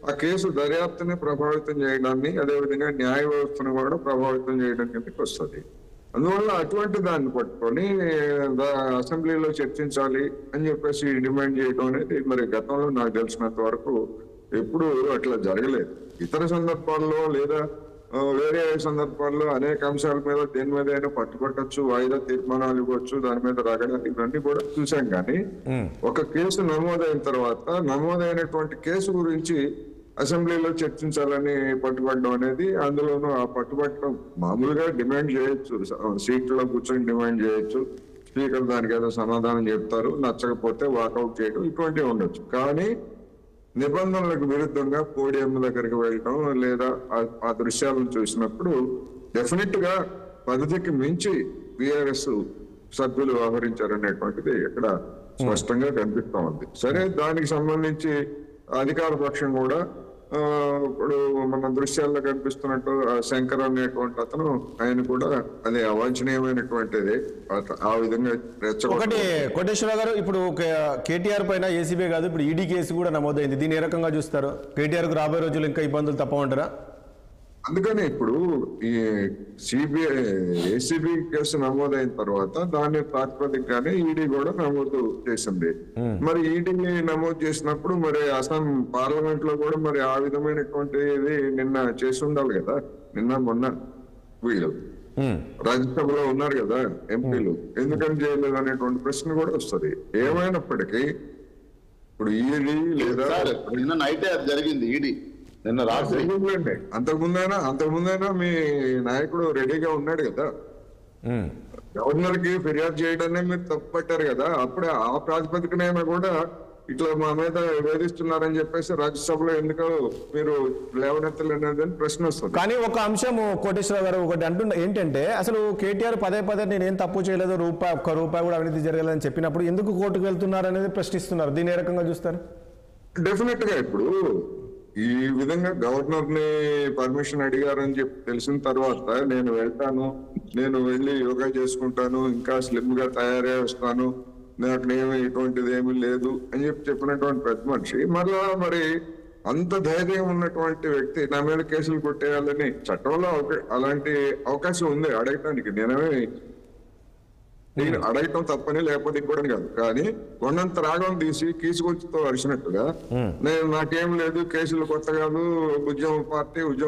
ఆ కేసు దర్యాప్తుని ప్రభావితం చేయడాన్ని, అదేవిధంగా న్యాయ వ్యవస్థను కూడా ప్రభావితం చేయడం కిందకి వస్తుంది. అందువల్ల అటువంటి దాన్ని పట్టుకొని అసెంబ్లీలో చర్చించాలి అని చెప్పేసి డిమాండ్ చేయడం అనేది మరి గతంలో నాకు తెలిసినంత వరకు ఎప్పుడు అట్లా జరగలేదు. ఇతర సందర్భాల్లో లేదా వేరే సందర్భాల్లో అనేక అంశాల మీద దేని మీద అయినా పట్టుబట్టచ్చు, వాయిదా తీర్మానాలు ఇవ్వచ్చు, దాని మీద రగడాలు ఇవన్నీ కూడా చూసాం. కానీ ఒక కేసు నమోదైన తర్వాత నమోదైనటువంటి కేసు గురించి అసెంబ్లీలో చర్చించాలని పట్టుబట్టడం అనేది, అందులోనూ ఆ పట్టుబట్టడం మామూలుగా డిమాండ్ చేయొచ్చు, సీట్లో కూర్చొని డిమాండ్ చేయొచ్చు, స్పీకర్ దానికి ఏదో సమాధానం చెప్తారు, నచ్చకపోతే వాకౌట్ చేయడం ఇటువంటివి ఉండొచ్చు. కానీ నిబంధనలకు విరుద్ధంగా పోడియం దగ్గరికి వెళ్ళడం లేదా ఆ దృశ్యాలను చూసినప్పుడు డెఫినెట్ గా పరిధికి మించి బీఆర్ఎస్ సభ్యులు వ్యవహరించారనేటువంటిది ఇక్కడ స్పష్టంగా కనిపిస్తా ఉంది. సరే, దానికి సంబంధించి అధికార పక్షం కూడా ఇప్పుడు మన దృశ్యాల్లో కనిపిస్తున్నట్టు శంకర్ అనేటువంటి అతను, ఆయన కూడా అది అవాంఛనీయమైనటువంటిది. ఆ విధంగా
ఒకటి కోటేశ్వర గారు, ఇప్పుడు కేటీఆర్ పైన ఏసీబీ కాదు ఇప్పుడు ఈడీ కేసు కూడా నమోదైంది. దీన్ని ఏ రకంగా చూస్తారు? కేటీఆర్ కు రాబోయే రోజులు ఇంకా ఇబ్బందులు తప్పమంటారా?
అందుకని ఇప్పుడు ఈ ఏసీబీ కేసు నమోదైన తర్వాత దాని ప్రాతిపదికగానే ఈడీ కూడా నమోదు చేసింది. మరి ఈడీ నమోదు చేసినప్పుడు మరి అస్సాం పార్లమెంట్ లో కూడా మరి ఆ విధమైనటువంటిది నిన్న చేసి ఉండాలి కదా. నిన్న మొన్న వీళ్ళు రాజ్యసభలో ఉన్నారు కదా ఎంపీలు, ఎందుకని చేయలేదు అనేటువంటి ప్రశ్న కూడా వస్తుంది. ఏమైనప్పటికీ ఇప్పుడు ఈడీ లేదా
నిన్న నైటే అది జరిగింది. ఈడీ నిన్న రాత్రి
అంతకుముందైనా మీ నాయకుడు రెడీగా ఉన్నాడు కదా. గవర్నర్ కి ఫిర్యాదు చేయడాన్ని మీరు తప్పు పట్టారు కదా. అప్పుడే ఆ ప్రాతిపదికనైనా కూడా ఇట్లా మా మీద వేధిస్తున్నారని చెప్పేసి రాజ్యసభలో ఎందుకు మీరు లేవనెత్తలేదని ప్రశ్న వస్తుంది.
కానీ ఒక అంశం కోటేశ్వర గారు ఒకటి అంటున్న ఏంటంటే, అసలు కేటీఆర్ పదే నేనేం తప్పు చేయలేదు, ఒక్క రూపాయి కూడా అవినీతి జరగలేదని చెప్పినప్పుడు ఎందుకు కోర్టుకు వెళ్తున్నారు అనేది ప్రశ్నిస్తున్నారు. దీన్ని ఏ రకంగా చూస్తారు?
డెఫినెట్ గా ఇప్పుడు ఈ విధంగా గవర్నర్ ని పర్మిషన్ అడిగారని చెప్పి తెలిసిన తర్వాత నేను వెళ్తాను, నేను వెళ్ళి యోగా చేసుకుంటాను, ఇంకా స్లిమ్ గా తయారై వస్తాను, నాకు ఏమి ఇటువంటిది ఏమీ లేదు అని చెప్పినటువంటి పెద్ద మనిషి మరలా మరి అంత ధైర్యం ఉన్నటువంటి వ్యక్తి నా మీద కేసులు కొట్టేయాలని చట్టంలో అలాంటి అవకాశం ఉంది అడగటానికి. నేను అడగటం తప్పని లేకపోతే కూడా కాదు. కానీ కొండంత రాగం తీసి కీసుకొచ్చితో అరిచినట్టుగా నాకేం లేదు, కేసులు కొత్త కాదు, ఉద్యమ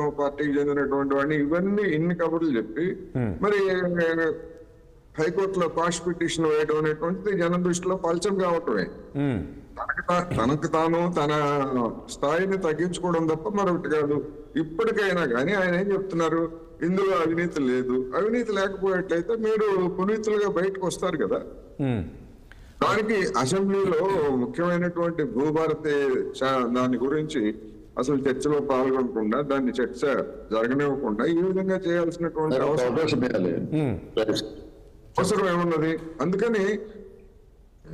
పార్టీకి చెందినటువంటి వాడిని, ఇవన్నీ ఇన్ని కబుర్లు చెప్పి మరి హైకోర్టులో కాస్ట్ పిటిషన్ వేయడం అనేటువంటిది జనం దృష్టిలో పలచం కావటమే. తనకు తాను తన స్థాయిని తగ్గించుకోవడం తప్ప మరొకటి కాదు. ఇప్పటికైనా కానీ ఆయన ఏం చెప్తున్నారు, ఇందులో అవినీతి లేదు. అవినీతి లేకపోయేట్లయితే మీరు పునీతులుగా బయటకు వస్తారు కదా. దానికి అసెంబ్లీలో ముఖ్యమైనటువంటి భూభారతి దాని గురించి అసలు చర్చలో పాల్గొనకుండా, దాన్ని చర్చ జరగనివ్వకుండా ఈ విధంగా చేయాల్సినటువంటి అవసరం ఏమున్నది? అందుకని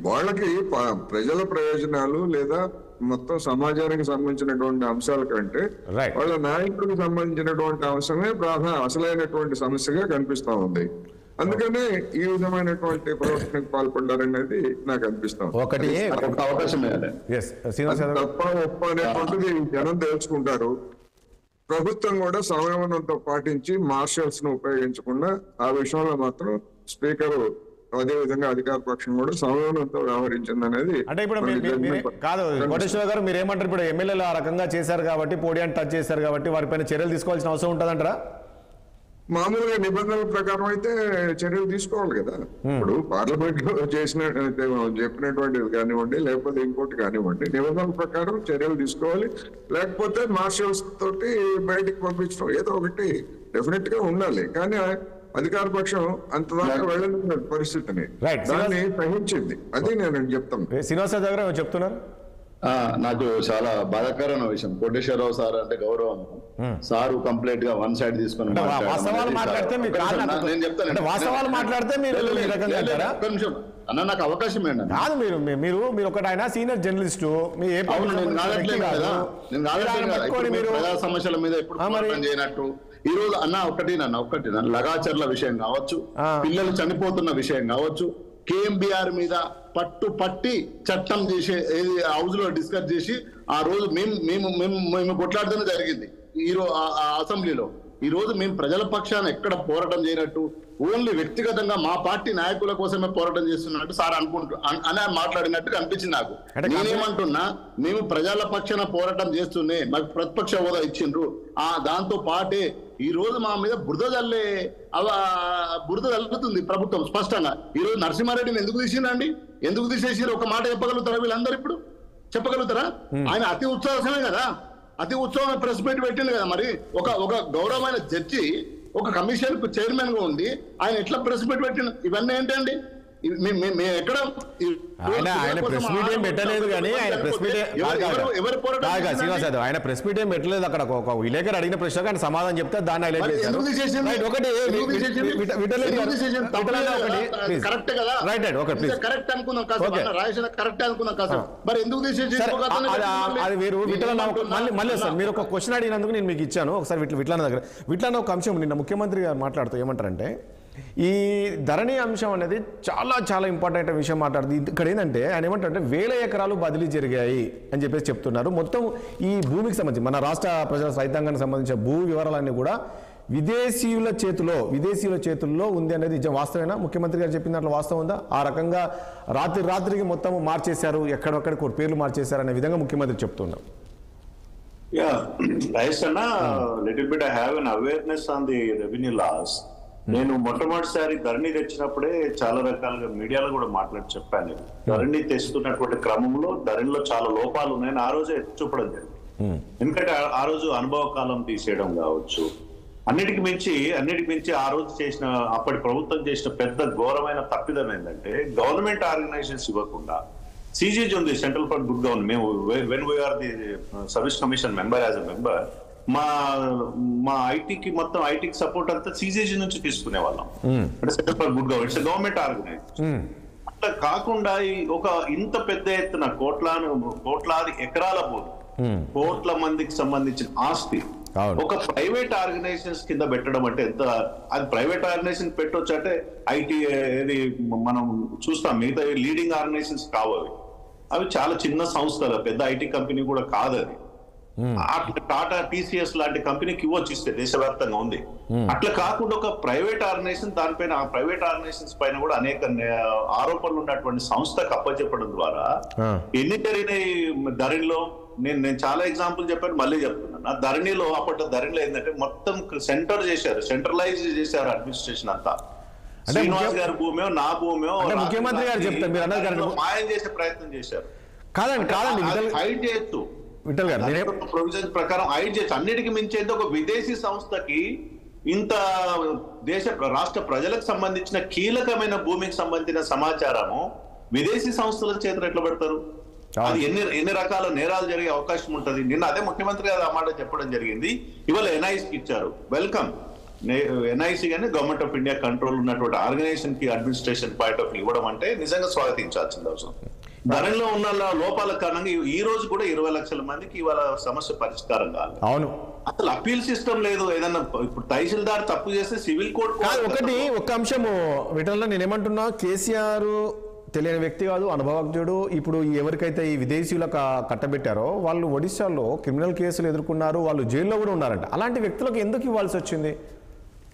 వాళ్ళకి ప్రజల ప్రయోజనాలు లేదా మొత్తం సమాజానికి సంబంధించినటువంటి అంశాల కంటే వాళ్ళ నాయకుడికి సంబంధించినటువంటి అంశమే అసలైనటువంటి సమస్యగా కనిపిస్తా ఉంది. అందుకనే ఈ విధమైనటువంటి ప్రవర్తనకు పాల్పడ్డారనేది నాకు అనిపిస్తాం.
ఒకటి
అవకాశం
తప్ప ఒప్ప అనేటువంటిది జనం తెలుసుకుంటారు. ప్రభుత్వం కూడా సంయమనంతో పాటించి మార్షల్స్ ను ఉపయోగించకుండా ఆ విషయంలో మాత్రం స్పీకర్ అదేవిధంగా అధికార పక్షం కూడా సంయమనంతో వ్యవహరించింది అనేది.
అంటే ఇప్పుడు కాదు కోటేశ్వర గారు, మీరు ఏమంటారు? ఇప్పుడు ఎమ్మెల్యేలు ఆ రకంగా చేశారు కాబట్టి, పోడియాన్ని టచ్ చేశారు కాబట్టి వారిపైన చర్యలు తీసుకోవాల్సిన అవసరం ఉంటుందంటారా?
మామూలుగా నిబంధనల ప్రకారం అయితే చర్యలు తీసుకోవాలి కదా. ఇప్పుడు పార్లమెంట్ లో చెప్పినటువంటిది కానివ్వండి, లేకపోతే ఇంకోటి కానివ్వండి, నిబంధనల ప్రకారం చర్యలు తీసుకోవాలి. లేకపోతే మార్షల్స్ తోటి బయటికి పంపించడం ఏదో ఒకటి డెఫినెట్ గా ఉండాలి. కానీ అధికార పక్షం అంతదాకా వెళ్ళని పరిస్థితిని దాన్ని సహించింది. అది నేను చెప్తాను.
శ్రీనివాస దగ్గర చెప్తున్నారు.
నాకు చాలా బాధాకరమైన విషయం. కోటేశ్వరరావు సార్ అంటే గౌరవం. సారు కంప్లీట్ గా వన్ సైడ్ తీసుకుని అన్న నాకు అవకాశం ఏంటంటే
కాదు, మీరు ఒకటి ఆయన సీనియర్ జర్నలిస్టు,
ప్రజా సమస్యల మీద ఎప్పుడు చేయనట్టు ఈ రోజు అన్న ఒకటి లగాచర్ల విషయం కావచ్చు, పిల్లలు చనిపోతున్న విషయం కావచ్చు, కేఎంబిఆర్ మీద పట్టి చట్టం చేసే హౌస్ లో డిస్కస్ చేసి ఆ రోజు మేము కొట్లాడటమే జరిగింది. ఈ రోజు అసెంబ్లీలో ఈ రోజు మేము ప్రజల పక్షాన ఎక్కడ పోరాటం చేయనట్టు, ఓన్లీ వ్యక్తిగతంగా మా పార్టీ నాయకుల కోసమే పోరాటం చేస్తున్నట్టు సార్ అని మాట్లాడినట్టు అనిపించింది నాకు. నేనేమంటున్నా, మేము ప్రజల పక్షాన పోరాటం చేస్తూనే మాకు ప్రతిపక్ష హోదా ఇచ్చిండ్రు. దాంతో పాటే ఈ రోజు మా మీద బురద జల్లుతుంది ప్రభుత్వం స్పష్టంగా. ఈ రోజు నరసింహారెడ్డిని ఎందుకు తీసిండండి? ఎందుకు తీసేసారు? ఒక మాట చెప్పగలుగుతారా? వీళ్ళందరూ ఇప్పుడు చెప్పగలుగుతారా? ఆయన అతి ఉత్సాహమే కదా, అతి ఉత్సవం ప్రెస్ మీట్ పెట్టింది కదా. మరి ఒక గౌరవమైన జడ్జి ఒక కమిషన్ కు చైర్మన్ గా ఉండి ఆయన ఎట్లా ప్రెస్ మీట్ పెట్టిండు? ఇవన్నీ ఏంటండి? ఎక్కడ
ఆయన ప్రెస్ మీట్ ఏం పెట్టలేదు, కానీ ఆయన ప్రెస్ మీట్ ఆయన ప్రెస్ మీట్ ఏం పెట్టలేదు. అక్కడ ఒక విలేకరు అడిగిన ప్రశ్నకు ఆయన సమాధానం చెప్తే దాన్ని హైలైట్ చేశారు. అది వేరు. మళ్ళీ సార్ మీరు ఒక క్వశ్చన్ అడిగినందుకు నేను మీకు ఇచ్చాను. ఒకసారి విట్లాన దగ్గర విట్లాన ఒక అంశం నిన్న ముఖ్యమంత్రి గారు మాట్లాడుతూ ఏమంటారంటే, ఈ ధరణి అంశం అనేది చాలా చాలా ఇంపార్టెంట్ విషయం మాట్లాడుతుంది. ఇక్కడ ఏంటంటే ఆయన ఏమంటారంటే 1000 ఎకరాలు బదిలీ జరిగాయి అని చెప్పేసి చెప్తున్నారు. మొత్తం ఈ భూమికి సంబంధించి మన రాష్ట్ర ప్రజల రైతాంగానికి సంబంధించిన భూ వివరాలన్నీ కూడా విదేశీయుల చేతుల్లో ఉంది అనేది నిజం, వాస్తవేనా? ముఖ్యమంత్రి గారు చెప్పిన దాంట్లో వాస్తవం ఉందా? ఆ రకంగా రాత్రికి మొత్తం మార్చేశారు, ఎక్కడొక్కడ పేర్లు మార్చేశారు అనే విధంగా ముఖ్యమంత్రి చెప్తున్నారు.
Little bit I have an awareness on the revenue laws. నేను మొట్టమొదటిసారి ధరణి తెచ్చినప్పుడే చాలా రకాలుగా మీడియాలో కూడా మాట్లాడి చెప్పాను. ధరణి తెస్తున్నటువంటి క్రమంలో ధరణిలో చాలా లోపాలు ఉన్నాయని ఆ రోజే చూపడం జరిగింది. ఎందుకంటే ఆ రోజు అనుభవ కాలం తీసేయడం కావచ్చు, అన్నిటికి మించి ఆ రోజు చేసిన అప్పటి ప్రభుత్వం చేసిన పెద్ద ఘోరమైన తప్పిదం ఏంటంటే, గవర్నమెంట్ ఆర్గనైజేషన్స్ ఇవ్వకుండా CGG ఉంది, సెంట్రల్ ఫర్ గుడ్ గవర్నెన్స్. మేము when we are the service commission member, as a member మా ఐటీకి సపోర్ట్ అంతా CGG నుంచి తీసుకునే వాళ్ళం. అంటే centre for good governance government organisation. అట్లా కాకుండా ఒక ఇంత పెద్ద ఎత్తున కోట్లాది ఎకరాల భూమి, కోట్ల మందికి సంబంధించిన ఆస్తి ఒక ప్రైవేట్ ఆర్గనైజేషన్స్ కింద పెట్టడం అంటే ఎంత? అది ప్రైవేట్ ఆర్గనైజేషన్ పెట్టొచ్చు అంటే ఐటీ ఏది మనం చూస్తాం, మిగతా లీడింగ్ ఆర్గనైజేషన్స్ కావాలి. అవి చాలా చిన్న సంస్థలు, పెద్ద ఐటీ కంపెనీ కూడా కాదు అది. టాటా TCS లాంటి కంపెనీకి ఇవ్వచ్చు ఇస్తే, దేశవ్యాప్తంగా ఉంది. అట్లా కాకుండా ఒక ప్రైవేట్ ఆర్గనైజేషన్ దానిపైన, ఆ ప్రైవేట్ ఆర్గనైజేషన్స్ పైన కూడా అనేక ఆరోపణలు ఉన్నటువంటి సంస్థకు అప్పచెప్పడం ద్వారా ఎన్ని జరిగినాయి ధరణిలో. నేను చాలా ఎగ్జాంపుల్ చెప్పాను, మళ్ళీ చెప్తున్నాను. ధరణిలో అప్పట్లో ఏంటంటే మొత్తం సెంట్రలైజ్ చేశారు అడ్మినిస్ట్రేషన్ అంతా. శ్రీనివాస్ గారి భూమో నా భూమో
ముఖ్యమంత్రి గారు చెప్తారు
మాయం చేసే ప్రయత్నం చేశారు.
కాదండి
హైడ్ చేయొచ్చు, ప్రొవిజన్ ప్రకారం హైడ్ చేయొచ్చు. అన్నిటికీ మించేది ఒక విదేశీ సంస్థకి ఇంత రాష్ట్ర ప్రజలకు సంబంధించిన కీలకమైన భూమికి సంబంధించిన సమాచారము విదేశీ సంస్థల చేతులు ఎట్లా పెడతారు? అది ఎన్ని రకాల నేరాలు జరిగే అవకాశం ఉంటది. నిన్న అదే ముఖ్యమంత్రి గారు ఆ మాట చెప్పడం జరిగింది. ఇవాళ NICకి ఇచ్చారు, వెల్కమ్. NIC కానీ గవర్నమెంట్ ఆఫ్ ఇండియా కంట్రోల్ ఉన్నటువంటి ఆర్గనైజేషన్ కి అడ్మినిస్ట్రేషన్ పాయింట్ ఆఫ్ ఇవ్వడం అంటే నిజంగా స్వాగతించాల్సిన అవసరం. ధరణిలో ఉన్న లోపాల కారణంగా ఈ రోజు కూడా 20 లక్షల మందికి ఇవాళ సమస్య పరిష్కారం కాదు.
అవును,
అసలు అప్పీల్ సిస్టమ్ లేదు. ఏదన్నా ఇప్పుడు తహసీల్దార్ తప్పు చేస్తే సివిల్ కోర్ట్
ఒక అంశము విటల్లో నేనేమంటున్నా, కేసీఆర్ తెలియని వ్యక్తి కాదు, అనుభవజ్ఞుడు. ఇప్పుడు ఎవరికైతే ఈ విదేశీయులకు కట్టబెట్టారో వాళ్ళు ఒడిశాలో క్రిమినల్ కేసులు ఎదుర్కొన్నారు, వాళ్ళు జైల్లో కూడా ఉన్నారంట. అలాంటి వ్యక్తులకు ఎందుకు ఇవ్వాల్సి వచ్చింది?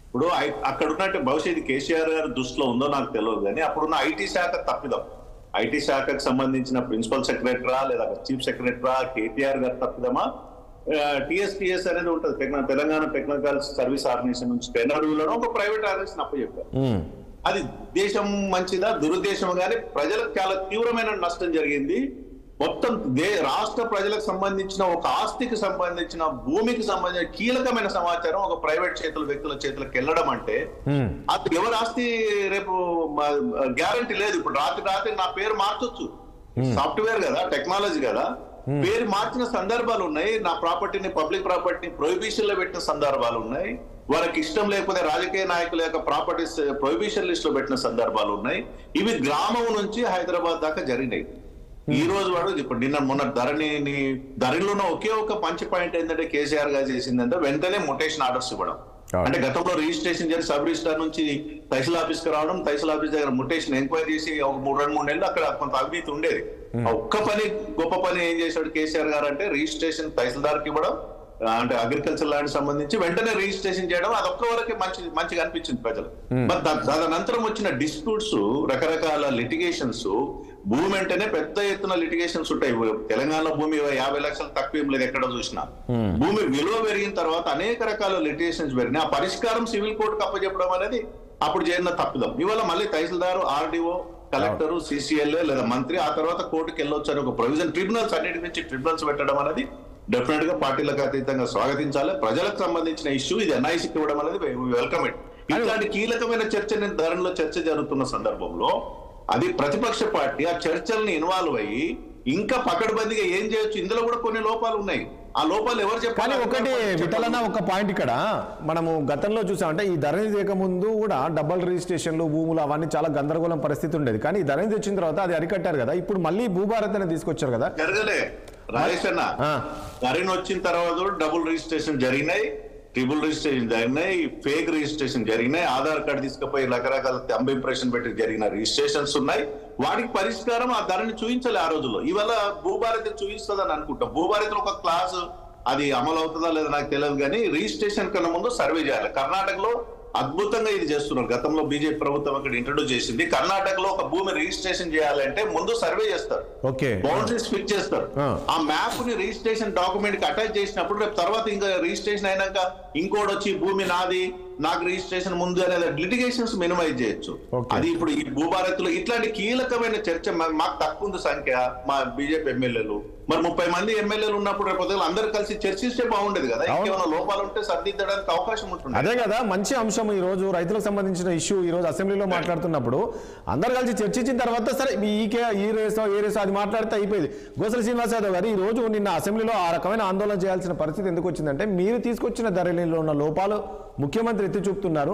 ఇప్పుడు అక్కడ ఉన్నట్టు భవిష్యత్తు కేసీఆర్ గారి దృష్టిలో ఉందో నాకు తెలియదు, కానీ అప్పుడున్న ఐటీ శాఖ తప్పిదం, ఐటీ శాఖకు సంబంధించిన ప్రిన్సిపల్ సెక్రటరా లేదా చీఫ్ సెక్రటరా కేటీఆర్ గారు తప్పిదమా, టిఎస్పిఎస్ అనేది ఉంటుంది, తెలంగాణ టెక్నికల్ సర్వీస్ ఆర్గనైజేషన్ నుంచి టెన్నర్లో ఒక ప్రైవేట్ ఆర్గనైజేషన్ అప్పచెప్పారు. అది దేశం మంచిదా దురుద్దేశం, కానీ ప్రజలకు చాలా తీవ్రమైన నష్టం జరిగింది. మొత్తం రాష్ట్ర ప్రజలకు సంబంధించిన ఒక ఆస్తికి సంబంధించిన భూమికి సంబంధించిన కీలకమైన సమాచారం ఒక ప్రైవేట్ వ్యక్తుల చేతులకు వెళ్ళడం అంటే అది ఎవరి ఆస్తి రేపు గ్యారంటీ లేదు. ఇప్పుడు రాత్రి నా పేరు మార్చొచ్చు, సాఫ్ట్వేర్ కదా, టెక్నాలజీ కదా, పేరు మార్చిన సందర్భాలు ఉన్నాయి. నా ప్రాపర్టీని పబ్లిక్ ప్రాపర్టీని ప్రొహిబిషన్ లో పెట్టిన సందర్భాలు ఉన్నాయి. వాళ్ళకి ఇష్టం లేకపోతే రాజకీయ నాయకుల యొక్క ప్రాపర్టీస్ ప్రొహిబిషన్ లిస్ట్ లో పెట్టిన సందర్భాలు ఉన్నాయి. ఇవి గ్రామం నుంచి హైదరాబాద్ దాకా జరిగినాయి. ఈ రోజు వాడు ఇప్పుడు మొన్న ధరణిలో ఒకే ఒక పంచ్ పాయింట్ ఏంటంటే కేసీఆర్ గారు చేసిందంటే వెంటనే మొటేషన్ ఆర్డర్స్ ఇవ్వడం. అంటే గతంలో రిజిస్ట్రేషన్ చేసి సబ్ రిజిస్టార్ నుంచి తహసీల్ ఆఫీస్ కి రావడం, తహసీల్ ఆఫీస్ దగ్గర మొటేషన్ ఎంక్వైరీ చేసి ఒక 2-3 నెలలు అక్కడ కొంత అవినీతి ఉండేది. ఒక్క పని గొప్ప పని ఏం చేశాడు కేసీఆర్ గారు అంటే రిజిస్ట్రేషన్ తహసీల్దార్కి ఇవ్వడం, అంటే అగ్రికల్చర్ ల్యాండ్ సంబంధించి వెంటనే రిజిస్ట్రేషన్ చేయడం. అదొక్క వరకే మంచిగా అనిపించింది ప్రజలు. మరి తదనంతరం వచ్చిన డిస్ప్యూట్స్, రకరకాల లిటిగేషన్స్, భూమి అంటేనే పెద్ద ఎత్తున లిటిగేషన్స్ ఉంటాయి. తెలంగాణలో భూమి 50 లక్షలు తక్కువ ఏం లేదు ఎక్కడ చూసినా. భూమి విలువ పెరిగిన తర్వాత అనేక రకాల లిటిగేషన్స్ పెరిగినాయి. ఆ పరిష్కారం సివిల్ కోర్టుకు అప్పచెప్పడం అనేది అప్పుడు చేరిన తప్పిదం. ఇవాళ మళ్ళీ తహసీల్దారు, ఆర్డీఓ, కలెక్టర్, సిసిఎల్ఏ లేదా మంత్రి ఆ తర్వాత కోర్టుకు వెళ్ళొచ్చు అని ఒక ప్రొవిజన్, ట్రిబ్యునల్స్ అన్నిటి నుంచి ట్రిబ్యునల్స్ పెట్టడం అనేది డెఫినెట్ గా పార్టీలకు అతీతంగా స్వాగతించాలి. ప్రజలకు సంబంధించిన ఇష్యూ ఇది ఎన్ఐసికి ఇవ్వడం అనేది వెల్కమ్ ఇట్. ఇట్లాంటి కీలకమైన చర్చ ధరణిలో చర్చ జరుగుతున్న సందర్భంలో అది ప్రతిపక్ష పార్టీ ఆ చర్చల్ని ఇన్వాల్వ్ అయ్యి ఇంకా పకడ్బందీగా ఏం చేయొచ్చు, ఇందులో కూడా కొన్ని లోపాలు ఉన్నాయి. ఆ లోపాలు ఎవరు చెప్పాలి?
ఒకటి విఠలన్న, ఒక పాయింట్ ఇక్కడ మనము గతంలో చూసామంటే ఈ ధరణి తీయక ముందు కూడా డబుల్ రిజిస్ట్రేషన్లు, భూములు అవన్నీ చాలా గందరగోళం పరిస్థితి ఉండేది. కానీ ఈ ధరణి తెచ్చిన తర్వాత అది అరికట్టారు కదా. ఇప్పుడు మళ్ళీ భూభారత్ అని తీసుకొచ్చారు కదా.
జరగలే రాజేష్ అన్న, ధరణి వచ్చిన తర్వాత డబుల్ రిజిస్ట్రేషన్ జరిగినాయి, ట్రిపుల్ రిజిస్ట్రేషన్ జరిగినాయి, ఫేక్ రిజిస్ట్రేషన్ జరిగినాయి, ఆధార్ కార్డు తీసుకుపోయి రకరకాల థంబ్ ఇంప్రెషన్ పెట్టి జరిగిన రిజిస్ట్రేషన్స్ ఉన్నాయి. వాటికి పరిష్కారం ఆ ధరని చూపించాలి ఆ రోజుల్లో. ఇవాళ భూభారతి చూపిస్తుందని అనుకుంటాం. భూభారతిలో ఒక క్లాస్ అది అమలు అవుతుందా లేదా నాకు తెలియదు, కానీ రిజిస్ట్రేషన్ కన్నా ముందు సర్వే చేయాలి. కర్ణాటకలో అద్భుతంగా ఇది చేస్తున్నారు. గతంలో బీజేపీ ప్రభుత్వం అక్కడ ఇంట్రొడ్యూస్ చేసింది. కర్ణాటకలో ఒక భూమి రిజిస్ట్రేషన్ చేయాలంటే ముందు సర్వే చేస్తారు, బౌండరీస్ ఫిక్స్ చేస్తారు. ఆ మ్యాప్ ని రిజిస్ట్రేషన్ డాక్యుమెంట్ కి అటాచ్ చేసినప్పుడు రేపు తర్వాత ఇంకా రిజిస్ట్రేషన్ అయినాక ఇంకోటి వచ్చి భూమి నాది, నాకు రిజిస్ట్రేషన్ ముందు అనేది లిటిగేషన్స్ మినిమైజ్ చేయొచ్చు. అది ఇప్పుడు ఈ భూభారత్లో ఇట్లాంటి కీలకమైన చర్చ మాకు తక్కువ ఉంది సంఖ్య, మా బీజేపీ ఎమ్మెల్యేలు. మరి 30 మంది ఎమ్మెల్యేలు ఉన్నప్పుడు రేపు అందరూ కలిసి చర్చిస్తే బాగుండేది కదా. ఏమైనా లోపాలు ఉంటే సరిదిద్దడానికి అవకాశం ఉంటుంది.
అదే కదా మంచి అంశం. ఈ రోజు రైతులకు సంబంధించిన ఇష్యూ ఈ రోజు అసెంబ్లీలో మాట్లాడుతున్నప్పుడు అందరు కలిసి చర్చించిన తర్వాత సరే ఈ రేసో అది మాట్లాడితే అయిపోయింది. గోసల శ్రీనివాస్ యాదవ్ గారు ఈ రోజు నిన్న అసెంబ్లీలో ఆ రకమైన ఆందోళన చేయాల్సిన పరిస్థితి ఎందుకు వచ్చిందంటే మీరు తీసుకొచ్చిన ధరణిలో ఉన్న లోపాలు ముఖ్యమంత్రి ఎత్తి చూపుతున్నారు.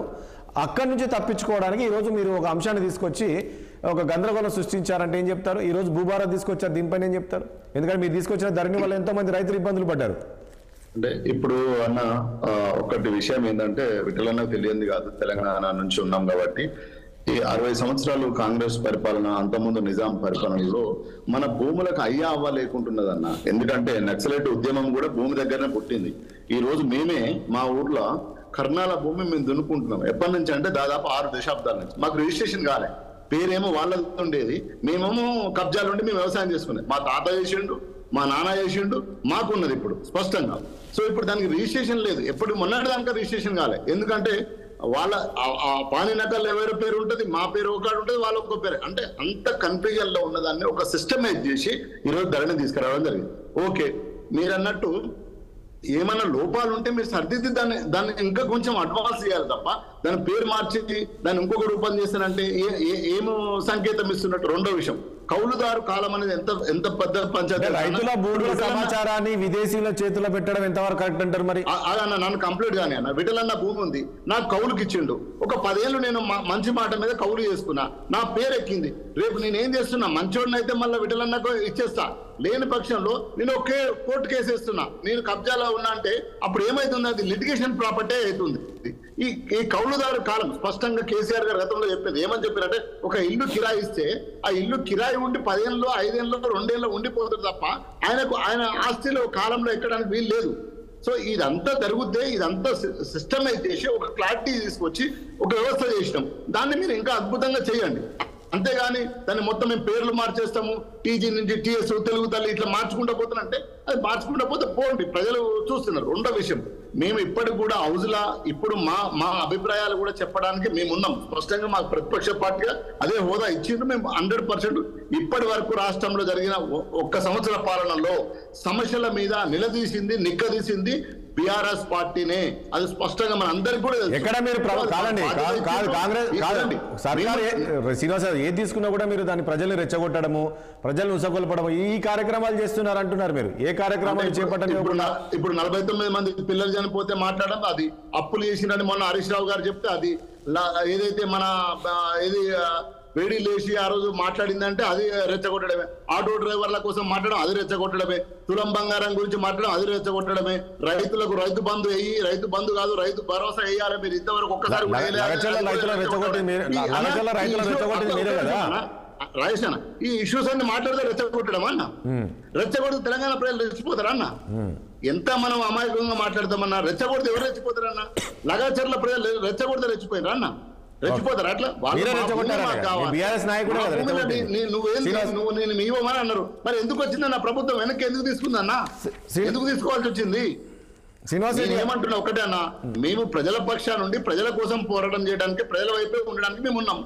అక్కడి నుంచి తప్పించుకోవడానికి ఈరోజు మీరు ఒక అంశాన్ని తీసుకొచ్చి ఒక గందరగోళం సృష్టించారంటే ఏం చెప్తారు? ఈరోజు భూభారత్ తీసుకొచ్చారు, దీనిపైన ఏం చెప్తారు? ఎందుకంటే మీరు తీసుకొచ్చిన ధరణి వల్ల ఎంతో మంది రైతులు ఇబ్బందులు పడ్డారు.
అంటే ఇప్పుడు అన్న ఒకటి విషయం ఏంటంటే విఠలన్నకు తెలియంది కాదు, తెలంగాణ నుంచి ఉన్నాం కాబట్టి ఈ 60 సంవత్సరాలు కాంగ్రెస్ పరిపాలన, అంతకుముందు నిజాం పరిపాలనలో మన భూములకు అయ్యా అవ్వ లేకుంటున్నదన్న. ఎందుకంటే నక్సలైట్ ఉద్యమం కూడా భూమి దగ్గరనే పుట్టింది. ఈ రోజు మేమే మా ఊర్లో కర్ణాల భూమి మేము దున్నుకుంటున్నాం. ఎప్పటి నుంచి అంటే దాదాపు 6 దశాబ్దాల నుంచి. మాకు రిజిస్ట్రేషన్ కాలే, పేరేమో వాళ్ళది ఉండేది, మేమేమో కబ్జాలుండి మేము వ్యవసాయం చేసుకునేది. మా తాత చేసిండు, మా నాన్న చేసిండు, మాకున్నది ఇప్పుడు స్పష్టంగా. సో ఇప్పుడు దానికి రిజిస్ట్రేషన్ లేదు. ఎప్పుడు మొన్నటి దానిక రిజిస్ట్రేషన్ కాలే. ఎందుకంటే వాళ్ళ ఆ పాని నకల్ ఎవరి పేరు ఉంటుంది, మా పేరు ఒకటి ఉంటుంది, వాళ్ళ ఒక్క పేరు. అంటే అంత కన్ఫ్యూజన్ లో ఉన్నదాన్ని ఒక సిస్టమైజ్ చేసి ఈరోజు ధరణి తీసుకురావడం జరిగింది. ఓకే, మీరు అన్నట్టు ఏమైనా లోపాలు ఉంటే మీరు సర్దిద్ది దాన్ని ఇంకా కొంచెం అడ్వాన్స్ చేయాలి తప్ప దాని పేరు మార్చి దాన్ని ఇంకొక రూపం చేస్తానంటే ఏమో సంకేతం ఇస్తున్నట్టు. రెండో విషయం, కౌలుదారు కాలం అనేది ఎంత పెద్ద పంచాయతీ.
రైతుల భూముల సమాచారాన్ని విదేశీయుల చేతిలో పెట్టడం ఎంతవరకు కరెక్ట్ అంటారు? మరి
అదన్న నన్ను కంప్లీట్ గానే అన్న, విఠలన్న భూమి ఉంది నాకు కౌలుకి ఇచ్చిండు, ఒక 10 ఏళ్ళు నేను మంచి మాట మీద కౌలు చేసుకున్నా, నా పేరు ఎక్కింది, రేపు నేనేం చేస్తున్నా మంచోడిని అయితే మళ్ళీ విఠలన్నకు ఇచ్చేస్తా, లేని పక్షంలో నేను ఒకే కోర్టు కేసు వేస్తున్నా, నేను కబ్జాలో ఉన్నా అంటే అప్పుడు ఏమైతుంది, అది లిటిగేషన్ ప్రాపర్టీ అవుతుంది. ఈ కౌలుదారు కాలం స్పష్టంగా కేసీఆర్ గారు గతంలో చెప్పింది, ఏమని చెప్పారంటే ఒక ఇల్లు కిరాయి ఇస్తే ఆ ఇల్లు కిరాయి ఉండి 10 ఏళ్ళలో 5 ఏళ్ళలో 2 ఏళ్ళలో ఉండిపోతుంది తప్ప ఆయన ఆస్తిలో కాలంలో ఎక్కడానికి వీలు లేదు. సో ఇదంతా జరుగుద్దే, ఇదంతా సిస్టమైజ్ చేసి ఒక క్లారిటీ తీసుకొచ్చి ఒక వ్యవస్థ చేసినాం, దాన్ని మీరు ఇంకా అద్భుతంగా చేయండి. అంతేగాని దాన్ని మొత్తం మేము పేర్లు మార్చేస్తాము, టీజీ నుంచి టీఎస్ తెలుగు తల్లి ఇట్లా మార్చుకుంటూ పోతానంటే అది మార్చుకుంటూ పోతే పోండి, ప్రజలు చూస్తున్నారు. రెండో విషయం, మేము ఇప్పటికి కూడా హౌజ్లా ఇప్పుడు మా అభిప్రాయాలు కూడా చెప్పడానికి మేము ఉన్నాం. స్పష్టంగా మాకు ప్రతిపక్ష పార్టీగా అదే హోదా ఇచ్చిండ్రు. మేము 100% ఇప్పటి వరకు రాష్ట్రంలో జరిగిన 1 సంవత్సర పాలనలో సమస్యల మీద నిక్కదీసింది బీఆర్ఎస్ పార్టీనే. అది స్పష్టంగా మన అందరికి కూడా
ఎక్కడ మీరు శ్రీనివాస్ ఏది తీసుకున్నా కూడా మీరు దాన్ని ప్రజల్ని రెచ్చగొట్టడము, ప్రజలను ఉసగొల్పడము, ఈ కార్యక్రమాలు చేస్తున్నారు అంటున్నారు. మీరు ఏ కార్యక్రమాలు చేపట్టండి?
ఇప్పుడు 49 మంది పిల్లలు చనిపోతే మాట్లాడడం, అది అప్పులు చేసినని మొన్న హరీష్ రావు గారు చెప్తే, అది ఏదైతే మన వేడి లేచి ఆ రోజు మాట్లాడిందంటే అది రెచ్చగొట్టడమే, ఆటో డ్రైవర్ల కోసం మాట్లాడడం అది రెచ్చగొట్టడమే, తులం బంగారం గురించి మాట్లాడడం అది రెచ్చగొట్టడమే, రైతులకు రైతు బంధు రైతు బంధు కాదు రైతు భరోసా వేయాలి, మీరు ఇంతవరకు ఒక్కసారి రాజేష్ అన్న ఈ ఇష్యూస్ అన్ని మాట్లాడితే రెచ్చగొట్టడం అన్న, రెచ్చగొడితే తెలంగాణ ప్రజలు రెచ్చిపోతారా అన్న? ఎంత మనం అమాయకంగా మాట్లాడతామన్నా, రెచ్చగొడితే ఎవరు రెచ్చిపోతారన్న? లగాచర్ల ప్రజలు రెచ్చగొడితే రెచ్చిపోయినరా అన్న? రెచ్చిపోతారు అట్లా? నువ్వు నేను ఇవ్వమని అన్నారు, మరి ఎందుకు వచ్చిందన్న ప్రభుత్వం వెనక్కి ఎందుకు తీసుకుందన్నా? ఎందుకు తీసుకోవాల్సి వచ్చింది? ఏమంటున్నా ఒకటే అన్న, మేము ప్రజల పక్షా నుండి ప్రజల కోసం పోరాటం చేయడానికి, ప్రజల వైపే ఉండడానికి మేము ఉన్నాం.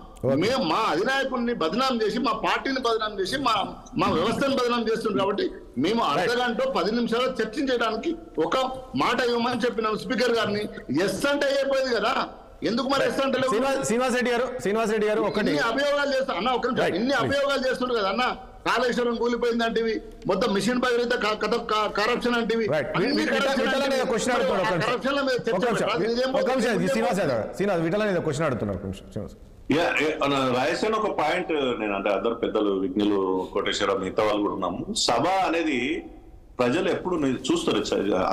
మేము మా అధినాయకుడిని బదనాం చేసి, మా పార్టీని బదనాం చేసి, మా వ్యవస్థను బదనాం చేస్తుంది కాబట్టి మేము అర్ధగంట 10 నిమిషాలు చర్చించడానికి ఒక మాట ఇవ్వమని చెప్పినాం స్పీకర్ గారిని. ఎస్ అంటే అయిపోయింది కదా, ఎందుకు మరి ఎస్ అంటే?
శ్రీనివాస్ రెడ్డి గారు ఒకటి
అభియోగాలు చేస్తా అన్న, ఒక ఇన్ని అభియోగాలు చేస్తుండ్రు కదా అన్న, కాళేశ్వరం కూలిపోయింది మొత్తం మిషన్ భగీరథ కరప్షన్ అంటివి.
రాయసేన ఒక పాయింట్ నేను అంటే అందరు పెద్దలు విజ్ఞులు కోటేశ్వరరావు మిగతా వాళ్ళు కూడా ఉన్నాము. సభ అనేది ప్రజలు ఎప్పుడు చూస్తారు,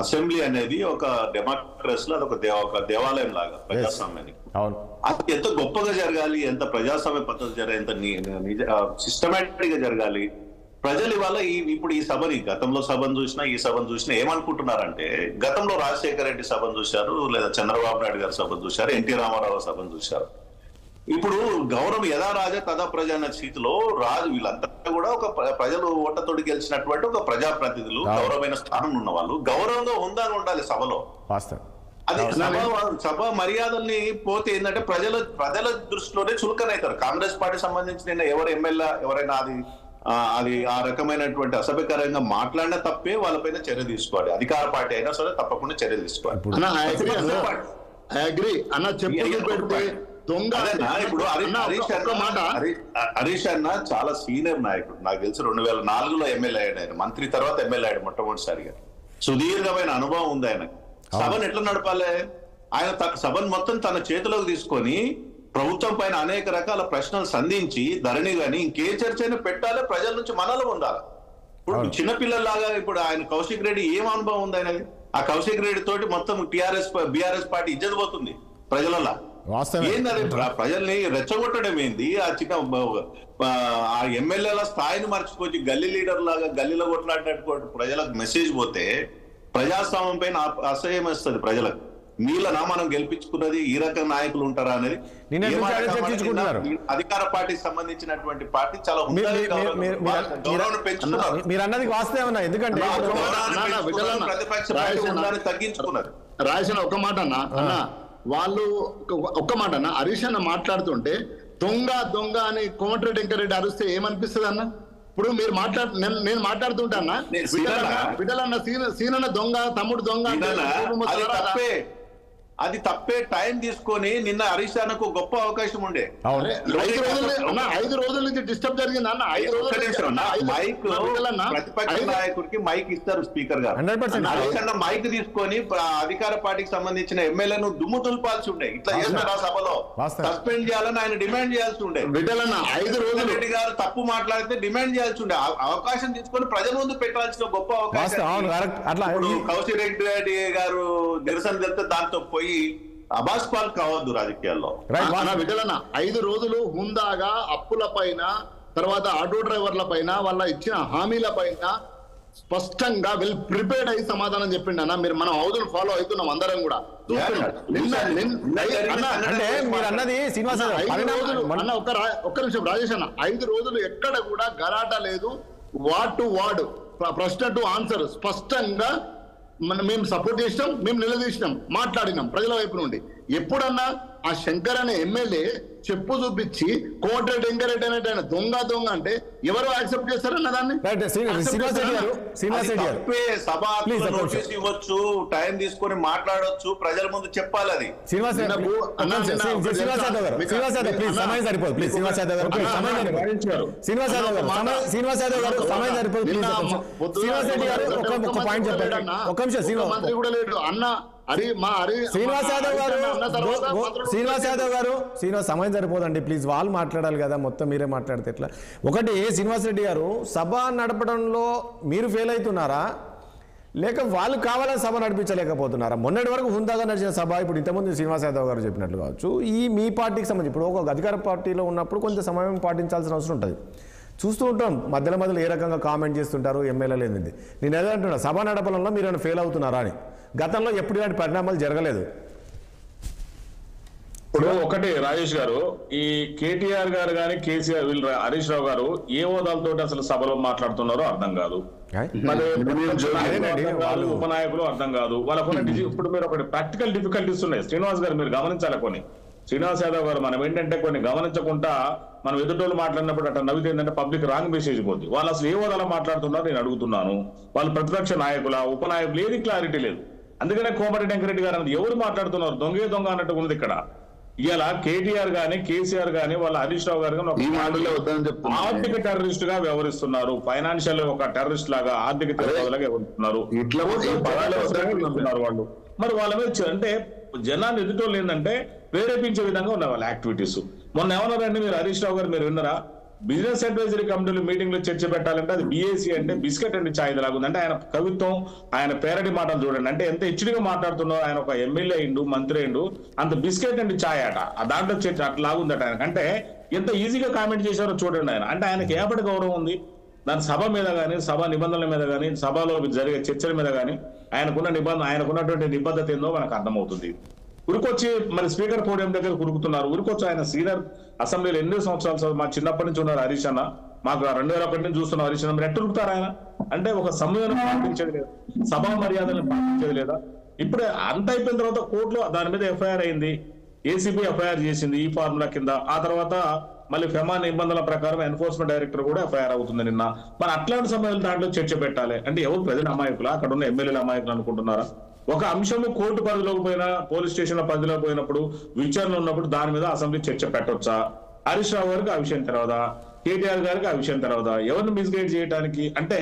అసెంబ్లీ అనేది ఒక డెమోక్రసీలో అది ఒక దేవాలయం లాగా ప్రజాస్వామ్యానికి. అది ఎంత గొప్పగా జరగాలి, ఎంత ప్రజాస్వామ్య పద్ధతి జరగాలి, ఎంత సిస్టమేటిక్ గా జరగాలి. ప్రజలు ఇవాళ ఇప్పుడు ఈ సభని గతంలో సభను చూసినా ఈ సభను చూసినా ఏమనుకుంటున్నారంటే, గతంలో రాజశేఖర రెడ్డి సభను చూశారు, లేదా చంద్రబాబు నాయుడు గారి సభను చూశారు, ఎన్టీ రామారావు సభను చూశారు. ఇప్పుడు గౌరవం యథా రాజా తదా ప్రజ అన్న స్థితిలో రాజు వీళ్ళంతా కూడా ఒక ప్రజలు ఓట్లతోటి గెలిచినటువంటి ఒక ప్రజాప్రతినిధులు, గౌరవమైన స్థానం ఉన్న వాళ్ళు గౌరవంగా ఉందని ఉండాలి సభలో. అది సభ మర్యాదల్ని పోతే ఏంటంటే ప్రజల దృష్టిలోనే చులకనవుతారు. కాంగ్రెస్ పార్టీ సంబంధించిన ఎవరు ఎమ్మెల్యే ఎవరైనా అది ఆ రకమైనటువంటి అసభ్యకరంగా మాట్లాడినా తప్పే, వాళ్ళపైన చర్య తీసుకోవాలి. అధికార పార్టీ అయినా సరే తప్పకుండా చర్య తీసుకోవాలి. ఇప్పుడు హరీష్ అన్న చాలా సీనియర్ నాయకుడు, నాకు తెలిసి 2004లో ఎమ్మెల్యే అయ్యాడు ఆయన, మంత్రి తర్వాత ఎమ్మెల్యే అయ్యాడు మొట్టమొదటిసారిగా. సుదీర్ఘమైన అనుభవం ఉంది ఆయనకు. సభను ఎట్లా నడపాలి? ఆయన సభను మొత్తం తన చేతిలోకి తీసుకొని ప్రభుత్వం పైన అనేక రకాల ప్రశ్నలు సంధించి ధరణి గాని ఇంకే చర్చ అయినా పెట్టాలి, ప్రజల నుంచి మనలో ఉండాలి. ఇప్పుడు చిన్నపిల్లలాగా ఇప్పుడు ఆయన కౌశిక్ రెడ్డి ఏం అనుభవం ఉంది ఆయనది? ఆ కౌశిక్ రెడ్డి తోటి మొత్తం బీఆర్ఎస్ పార్టీ ఇజ్జత్ పోతుంది ప్రజలలో. ఏంటది ప్రజల్ని రెచ్చగొట్టడం ఏంది? ఆ ఆ ఎమ్మెల్యేల స్థాయిని మర్చిపోయి గల్లీ లీడర్ లాగా గల్లీలో కొట్లాడినట్టు ప్రజలకు మెసేజ్ పోతే ప్రజాస్వామ్యం పైన అసహ్యం వస్తుంది ప్రజలకు. మీలనా మనం గెలిపించుకున్నది, ఈ రకం నాయకులు ఉంటారా అనేది. అధికార పార్టీకి సంబంధించినటువంటి పార్టీ చాలా గౌరవం పెంచుకున్నారు.
మీరు అన్నది వాస్తవమన్నా, ఎందుకంటే
ప్రతిపక్ష పార్టీ తగ్గించుకున్నారు.
రాసిన ఒక మాట అన్న వాళ్ళు ఒక్క మాట అన్న, హరీష్ అన్న మాట్లాడుతుంటే దొంగ అని కోమటిరెడ్డి వెంకరెడ్డి అరిస్తే ఏమనిపిస్తుంది అన్న? ఇప్పుడు మీరు నేను మాట్లాడుతుంటా అన్న, విఠలన్న సీనన్న దొంగ, తమ్ముడు దొంగ,
అది తప్పే. టైం తీసుకొని నిన్న హరీష్ అన్నకు గొప్ప అవకాశం ఉండే.
5 రోజుల నుంచి డిస్టర్బ్ జరిగింది అన్న. 5 రోజులు
మైక్ ప్రతిపక్ష నాయకుడికి మైక్ ఇస్తారు స్పీకర్ గారు. హరీష్ అన్న మైక్ తీసుకొని అధికార పార్టీకి సంబంధించిన ఎమ్మెల్యేను దుమ్ము దుల్పాల్సి ఉండే. ఇట్లా చేస్తారు ఆ సభలో సస్పెండ్ చేయాలని ఆయన డిమాండ్ చేయాల్సి ఉండే.
5 రోజులు
రెడ్డి గారు తప్పు మాట్లాడితే డిమాండ్ చేయాల్సి ఉండే. అవకాశం తీసుకొని ప్రజల ముందు పెట్టాల్సిన గొప్ప అవకాశం. కౌశిక్ రెడ్డి గారు నిరసన తెలిస్తే దాంతో పోయి అబాస్ పాల్ కావద్దు రాజకీయాల్లో.
విటలన్న 5 రోజులు హుందాగా అప్పుల పైన, తర్వాత ఆటో డ్రైవర్ల పైన, వాళ్ళ ఇచ్చిన హామీల పైన స్పష్టంగా వెల్ ప్రిపేర్డ్ అయ్యి సమాధానం చెప్పిండి అన్న. మీరు మనం హౌదులు ఫాలో అవుతున్నాం అందరం కూడా. ఒక్క నిమిషం రాజేష్ అన్న, 5 రోజులు ఎక్కడ కూడా గలాట లేదు. వార్డ్ టు వార్డ్, ప్రశ్న టు ఆన్సర్ స్పష్టంగా మేము సపోర్ట్ చేసినాం, మేము నిలదీసినాం, మాట్లాడినాం ప్రజల వైపు నుండి. ఎప్పుడన్నా ఆ శంకర్ అనే ఎమ్మెల్యే చెప్పు చూపించి కోమటిరెడ్డి వెంకరెడ్డి అనేట ఆయన దొంగ అంటే ఎవరు యాక్సెప్ట్ చేస్తారన్న దాన్ని?
ఇవ్వచ్చు, టైం తీసుకొని మాట్లాడొచ్చు, ప్రజల ముందు చెప్పాలి. అది
మంత్రి కూడా లేడు అన్న.
శ్రీనివాస్ యాదవ్ గారు సమయం సరిపోదండి, ప్లీజ్. వాళ్ళు మాట్లాడాలి కదా, మొత్తం మీరే మాట్లాడితే ఎట్లా? ఒకటి, శ్రీనివాస్ రెడ్డి గారు సభ నడపడంలో మీరు ఫెయిల్ అవుతున్నారా, లేక వాళ్ళు కావాలని సభ నడిపించలేకపోతున్నారా? మొన్నటి వరకు హుందాగా నడిచిన సభ ఇప్పుడు ఇంతకుముందు శ్రీనివాస్ యాదవ్ గారు చెప్పినట్లు కావచ్చు, ఈ మీ పార్టీకి సంబంధించి ఇప్పుడు ఒక అధికార పార్టీలో ఉన్నప్పుడు కొంత సమయం పాటించాల్సిన అవసరం ఉంటుంది. చూస్తూ ఉంటాం మధ్యలో ఏ రకంగా కామెంట్ చేస్తుంటారు ఎమ్మెల్యేలు. ఏంది నేను ఏదో అంటున్నా, సభ నడపడంలో మీరు ఫెయిల్ అవుతున్నారా అని. గతంలో ఎప్పుడు ఇలాంటి పరిణామాలు జరగలేదు.
ఇప్పుడు ఒకటి రాజేష్ గారు, ఈ కేటీఆర్ గారు కానీ కేసీఆర్ వీళ్ళు హరీష్ రావు గారు ఏ హోదాలతో అసలు సభలో మాట్లాడుతున్నారో అర్థం కాదు. ఉపనాయకులు అర్థం కాదు. వాళ్ళకున్న ఇప్పుడు మీరు ఒకటి ప్రాక్టికల్ డిఫికల్టీస్ ఉన్నాయి. శ్రీనివాస్ గారు మీరు గమనించాలి కొన్ని. శ్రీనివాస్ యాదవ్ గారు మనం ఏంటంటే కొన్ని గమనించకుండా మనం ఎదుటోళ్ళు మాట్లాడినప్పుడు అట్లా నవ్వితే ఏంటంటే పబ్లిక్ రాంగ్ మెసేజ్ పోతుంది. వాళ్ళు అసలు ఏ హోదాలో మాట్లాడుతున్నారో నేను అడుగుతున్నాను. వాళ్ళు ప్రతిపక్ష నాయకుల, ఉపనాయకులు, ఏది క్లారిటీ లేదు. అందుకనే కోమటిరెడ్డి వెంకరెడ్డి గారు అన్నది ఎవరు మాట్లాడుతున్నారు, దొంగే దొంగ అన్నట్టు ఉంది ఇక్కడ. ఇలా కేటీఆర్ గాని కేసీఆర్ గాని వాళ్ళ హరీష్ రావు గారు ఆర్థిక టెర్రరిస్ట్ గా వ్యవహరిస్తున్నారు. ఫైనాన్షియల్ ఒక టెర్రరిస్ట్ లాగా, ఆర్థిక టెర్రరిస్ట్ వ్యవహరిస్తున్నారు వాళ్ళు. మరి వాళ్ళ మీద అంటే జనాన్ని ఎదుటోళ్ళు ఏంటంటే ప్రేరేపించే విధంగా ఉన్నాయి వాళ్ళ యాక్టివిటీస్. మొన్న ఏమన్నారండి మీరు హరీష్ రావు గారు, మీరు విన్నారా? బిజినెస్ అడ్వైజరీ కమిటీలు మీటింగ్ లో చర్చ పెట్టాలంటే అది BAC అంటే బిస్కెట్ అండ్ ఛాయ్ లాగుంది. అంటే ఆయన కవిత్వం, ఆయన పేరడి మాటలు చూడండి. అంటే ఎంత హెచ్డిగా మాట్లాడుతున్నారో. ఆయన ఒక ఎమ్మెల్యే అయిండు, మంత్రి అయిండు, అంత బిస్కెట్ అండ్ ఛాయ్ అట దాంట్లో చర్చ అట్లా లాగుందట ఆయనకు. అంటే ఎంత ఈజీగా కామెంట్ చేశారో చూడండి ఆయన. అంటే ఆయనకి ఏపటి గౌరవం ఉంది దాని సభ మీద కానీ, సభ నిబంధనల మీద కానీ, సభలో జరిగే చర్చల మీద కానీ ఆయనకున్నటువంటి నిబద్ధత ఏందో మనకు అర్థమవుతుంది. ఉరికొచ్చి మరి స్పీకర్ పోడియం దగ్గర ఉరుకుతున్నారు. ఉరికొచ్చి ఆయన సీనియర్ అసెంబ్లీలో ఎన్నో సంవత్సరాలు మా చిన్నప్పటి నుంచి ఉన్నారు హరీష్ అన్న. మాకు 2001 నుంచి చూస్తున్నారు హరీష్ అన్న. మీరు ఎట్టురుకుతారు ఆయన? అంటే ఒక సమయాన్ని పాటించేది లేదా, సభా మర్యాదలను పాటించేది లేదా? ఇప్పుడే అంత అయిపోయిన తర్వాత కోర్టులో దాని మీద FIR అయింది. ACB FIR చేసింది ఈ ఫార్ములా కింద. ఆ తర్వాత మళ్ళీ ఫెమా నిబంధనల ప్రకారం ఎన్ఫోర్స్మెంట్ డైరెక్టర్ కూడా FIR అవుతుంది నిన్న. మరి అట్లాంటి సమయంలో దాంట్లో చర్చ పెట్టాలి అంటే ఎవరు ప్రజల అమాయకులు, అక్కడ ఉన్న ఎమ్మెల్యేల అమాయకులు అనుకుంటున్నారా? ఒక అంశము కోర్టు పరిధిలోకి పోయినా, పోలీస్ స్టేషన్ పరిధిలోకి పోయినప్పుడు, విచారణ ఉన్నప్పుడు దాని మీద అసెంబ్లీ చర్చ పెట్టొచ్చా? హరీష్ రావు గారికి ఆ విషయం తెలవదా? కేటీఆర్ గారికి ఆ విషయం తెలవదా? ఎవరిని మిస్గైడ్ చేయడానికి? అంటే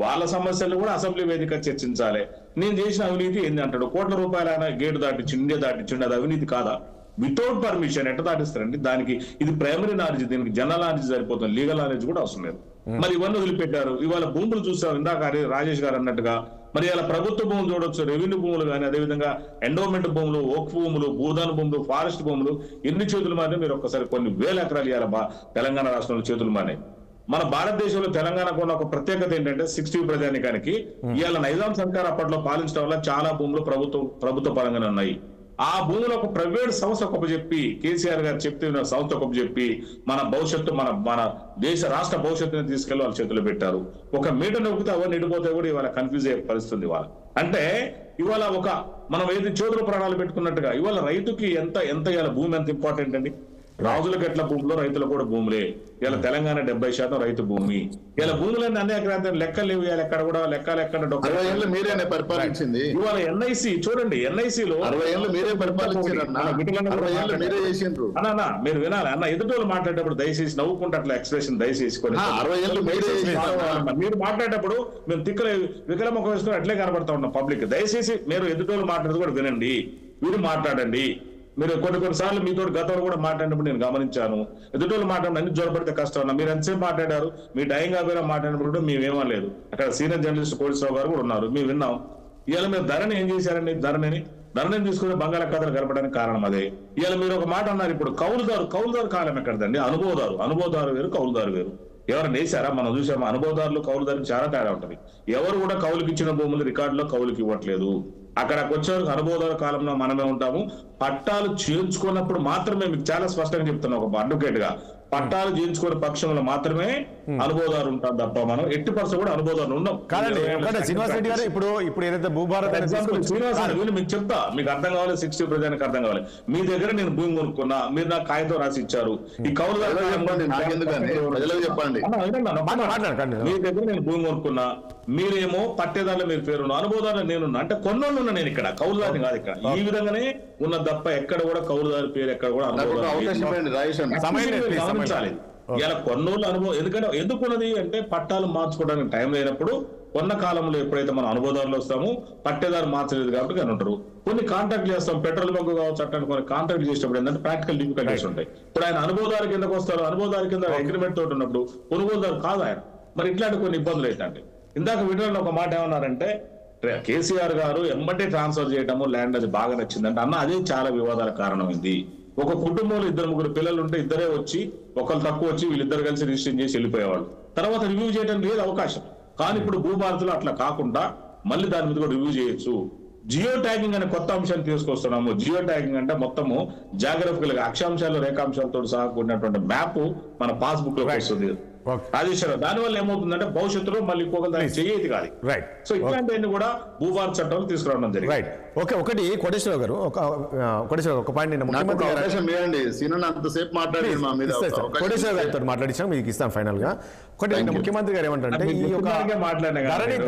వాళ్ళ సమస్యలు కూడా అసెంబ్లీ వేదిక చర్చించాలి. నేను చేసిన అవినీతి ఏంది అంటాడు. కోట్ల రూపాయలు ఆయన గేటు దాటించిండు, ఇండియా దాటించిండు, అది అవినీతి కాదా? వితౌట్ పర్మిషన్ ఎట్లా దాటిస్తారండి? దానికి ఇది ప్రైమరీ నాలెడ్జ్, దీనికి జనరల్ నాలెడ్జ్ సరిపోతుంది, లీగల్ నాలెడ్జ్ కూడా అవసరం లేదు. మరి ఇవన్నీ వదిలిపెట్టారు. ఇవాళ భూములు చూసాం ఇందాక రాజేష్ గారు అన్నట్టుగా. మరి ఇలా ప్రభుత్వ భూములు చూడొచ్చు, రెవెన్యూ భూములు కానీ, అదేవిధంగా ఎండోమెంట్ భూములు, ఓక్ భూములు, భూదాన భూములు, ఫారెస్ట్ భూములు, ఎన్ని చేతులు మానే మీరు ఒక్కసారి కొన్ని వేల ఎకరాలు ఇవాళ తెలంగాణ రాష్ట్రంలో చేతులు మానే. మన భారతదేశంలో తెలంగాణకు ఉన్న ఒక ప్రత్యేకత ఏంటంటే 60 ప్రజానికానికి ఇవాళ నైజాం సర్కార్ అప్పట్లో పాలించడం వల్ల చాలా భూములు ప్రభుత్వ పరంగానే ఉన్నాయి. ఆ భూములు ఒక ప్రైవేట్ సంస్థ చెప్పి కేసీఆర్ గారు చెప్తే సంస్థ చెప్పి మన భవిష్యత్తు, మన దేశ రాష్ట్ర భవిష్యత్తుని తీసుకెళ్లి వాళ్ళ చేతులు పెట్టారు. ఒక మీటర్ నొక్కితే అవన్నీ నిడిపోతే కూడా ఇవాళ కన్ఫ్యూజ్ అయ్యే పరిస్థితుంది ఇవాళ. అంటే ఇవాళ మనం ఏది చేతుల ప్రాణాలు పెట్టుకున్నట్టుగా ఇవాళ రైతుకి ఎంత ఇవాళ భూమి ఎంత ఇంపార్టెంట్ అండి. రాజులకు ఎట్ల భూములో రైతులకు కూడా భూములే. ఇలా తెలంగాణ 70% రైతు భూమి. ఇలా భూములన్నీ అన్ని లెక్కలు లేవు. ఎక్కడ కూడా లెక్కలు ఎక్కడ
60 ఏళ్ళు మీరేనే పరిపాలించింది.
ఇవాళ ఎన్ఐసి చూడండి, ఎన్ఐసిలో
60 ఏళ్ళు మీరే పరిపాలించారు
అన్న. మీరు వినాలి అన్న, ఎదుటోళ్ళు మాట్లాడేటప్పుడు దయచేసి నవ్వుకుంటే అట్లా ఎక్స్ప్రెషన్ దయచేసి
60 ఏళ్ళు
మీరు మాట్లాడేటప్పుడు మేము తిక్కల వికలముఖం వేసుకుని అట్లే కనబడతా ఉన్నాం పబ్లిక్. దయచేసి మీరు ఎదుటోళ్ళు మాట్లాడేది కూడా వినండి, మీరు మాట్లాడండి. మీరు కొన్నిసార్లు మీతో గతంలో కూడా మాట్లాడినప్పుడు నేను గమనించాను, ఎదుటోళ్ళు మాట్లాడిన అన్ని జ్వరపడితే కష్టం అన్న. మీరు ఎంతసేపు మాట్లాడారు, మీ టైం కాకపోయినా మాట్లాడినప్పుడు కూడా మేమేమలేదు. అక్కడ సీనియర్ జర్నలిస్ట్ కోడిశ్రావు గారు కూడా ఉన్నారు, మేము విన్నాం. ఇవాళ మీరు ధరణి ఏం చేశారండి? ధరణిని తీసుకుని బంగాళాఖాతాలు గడపడానికి కారణం అదే. ఇవాళ మీరు ఒక మాట అన్నారు, ఇప్పుడు కౌలుదారు కాలం ఎక్కడదండి? అనుభవదారు వేరు, కౌలుదారు వేరు. ఎవరైనా వేసారా? మనం చూసాము, అనుభవదారులు కౌలుదారులు చాలా తేడా ఉంటది. ఎవరు కూడా కౌలుకి ఇచ్చిన భూములు రికార్డులో కౌలుకి ఇవ్వట్లేదు. అక్కడికి వచ్చేవరకు అనుభవదారు కాలంలో మనమే ఉంటాము. పట్టాలు చేయించుకున్నప్పుడు మాత్రమే, మీకు చాలా స్పష్టంగా చెప్తున్నా ఒక అడ్వకేట్ గా, పట్టాలు చేయించుకునే పక్షంలో మాత్రమే అనుభవదారు ఉంటాం తప్ప మనం 80% కూడా అనుభవదారులు ఉన్నాం.
శ్రీనివాస్ రెడ్డి గారు ఇప్పుడు ఏదైతే భూభారత్
మీకు చెప్తా, మీకు అర్థం కావాలి, 60 ప్రజానికి అర్థం కావాలి. మీ దగ్గర నేను భూమి కొనుక్కున్నా, మీరు నాకు కాగితం రాసి ఇచ్చారు. ఈ కౌలుదారు
చెప్పండి,
మీ దగ్గర నేను భూమి కొనుక్కున్నా, మీరేమో పట్టేదారులు మీరు పేరున్నా, అనుభవదారులు నేనున్నా. అంటే కొన్నోళ్ళు ఉన్నా నేను ఇక్కడ, కౌలుదారిని కాదు ఇక్కడ. ఈ విధంగానే ఉన్న తప్ప ఎక్కడ కూడా కౌలుదారు పేరు ఎక్కడ కూడా గమనించాలి. ఇలా కొన్నోళ్ళు అనుభవం ఎందుకున్నది అంటే పట్టాలు మార్చుకోవడానికి టైం లేనప్పుడు, కొన్న కాలంలో ఎప్పుడైతే మనం అనుభవదారులు వస్తామో పట్టేదారు మార్చలేదు కాబట్టి అని ఉంటారు. కొన్ని కాంట్రాక్ట్ చేస్తాం, పెట్రోల్ బంక్ కావచ్చు, అట్లాంటి కొన్ని కాంట్రాక్ట్ చేసేటప్పుడు ఏంటంటే ప్రాక్టికల్ డిఫికల్టీస్ ఉంటాయి. ఇప్పుడు ఆయన అనుభవదారు కిందకు వస్తారు, అనుభవదారు కింద అగ్రిమెంట్ తోటి ఉన్నప్పుడు కొనుగోలుదారు కాదు ఆయన. మరి ఇట్లాంటి కొన్ని ఇబ్బందులు ఏంటంటే, ఇందాక వీడియోలో ఒక మాట ఏమన్నారంటే, కేసీఆర్ గారు ఎమ్మటే ట్రాన్స్ఫర్ చేయడము ల్యాండ్ అది బాగా నచ్చిందంటే అన్న, అదే చాలా వివాదాల కారణమైంది. ఒక కుటుంబంలో 2-3 పిల్లలు ఉంటే ఇద్దరే వచ్చి, ఒకరు తక్కువ వచ్చి వీళ్ళిద్దరు కలిసి రిజిస్ట్రేషన్ చేసి వెళ్ళిపోయేవాళ్ళు. తర్వాత రివ్యూ చేయడం లేదు అవకాశం. కానీ ఇప్పుడు భూభారతిలో అట్లా కాకుండా మళ్ళీ దాని మీద కూడా రివ్యూ చేయొచ్చు. జియో ట్యాగింగ్ అనే కొత్త అంశాన్ని తీసుకొస్తున్నాము. జియో ట్యాగింగ్ అంటే మొత్తము జాగ్రఫికల్ గా అక్షాంశాలు రేఖాంశాలతో సహా కూడినటువంటి మ్యాప్ మన పాస్బుక్ లో వస్తుంది. దాని వల్ల ఏమవుతుందంటే భవిష్యత్తులో మళ్ళీ ఇంకొక దానికి చెయ్యేది కాదు.
రైట్.
సో ఇట్లాంటివన్నీ కూడా భూభారత చట్టాలు తీసుకురావడం జరిగింది.
రైట్. ఓకే, ఒకటి కోటేశ్వరరావు గారు ఒక పాయింట్ కోటేశ్వరరావు గారితో మాట్లాడించాం, మీకు ఇస్తాను ఫైనల్ గా. ఒకటి ముఖ్యమంత్రి గారు ఏమంటారంటే, ఈ యొక్క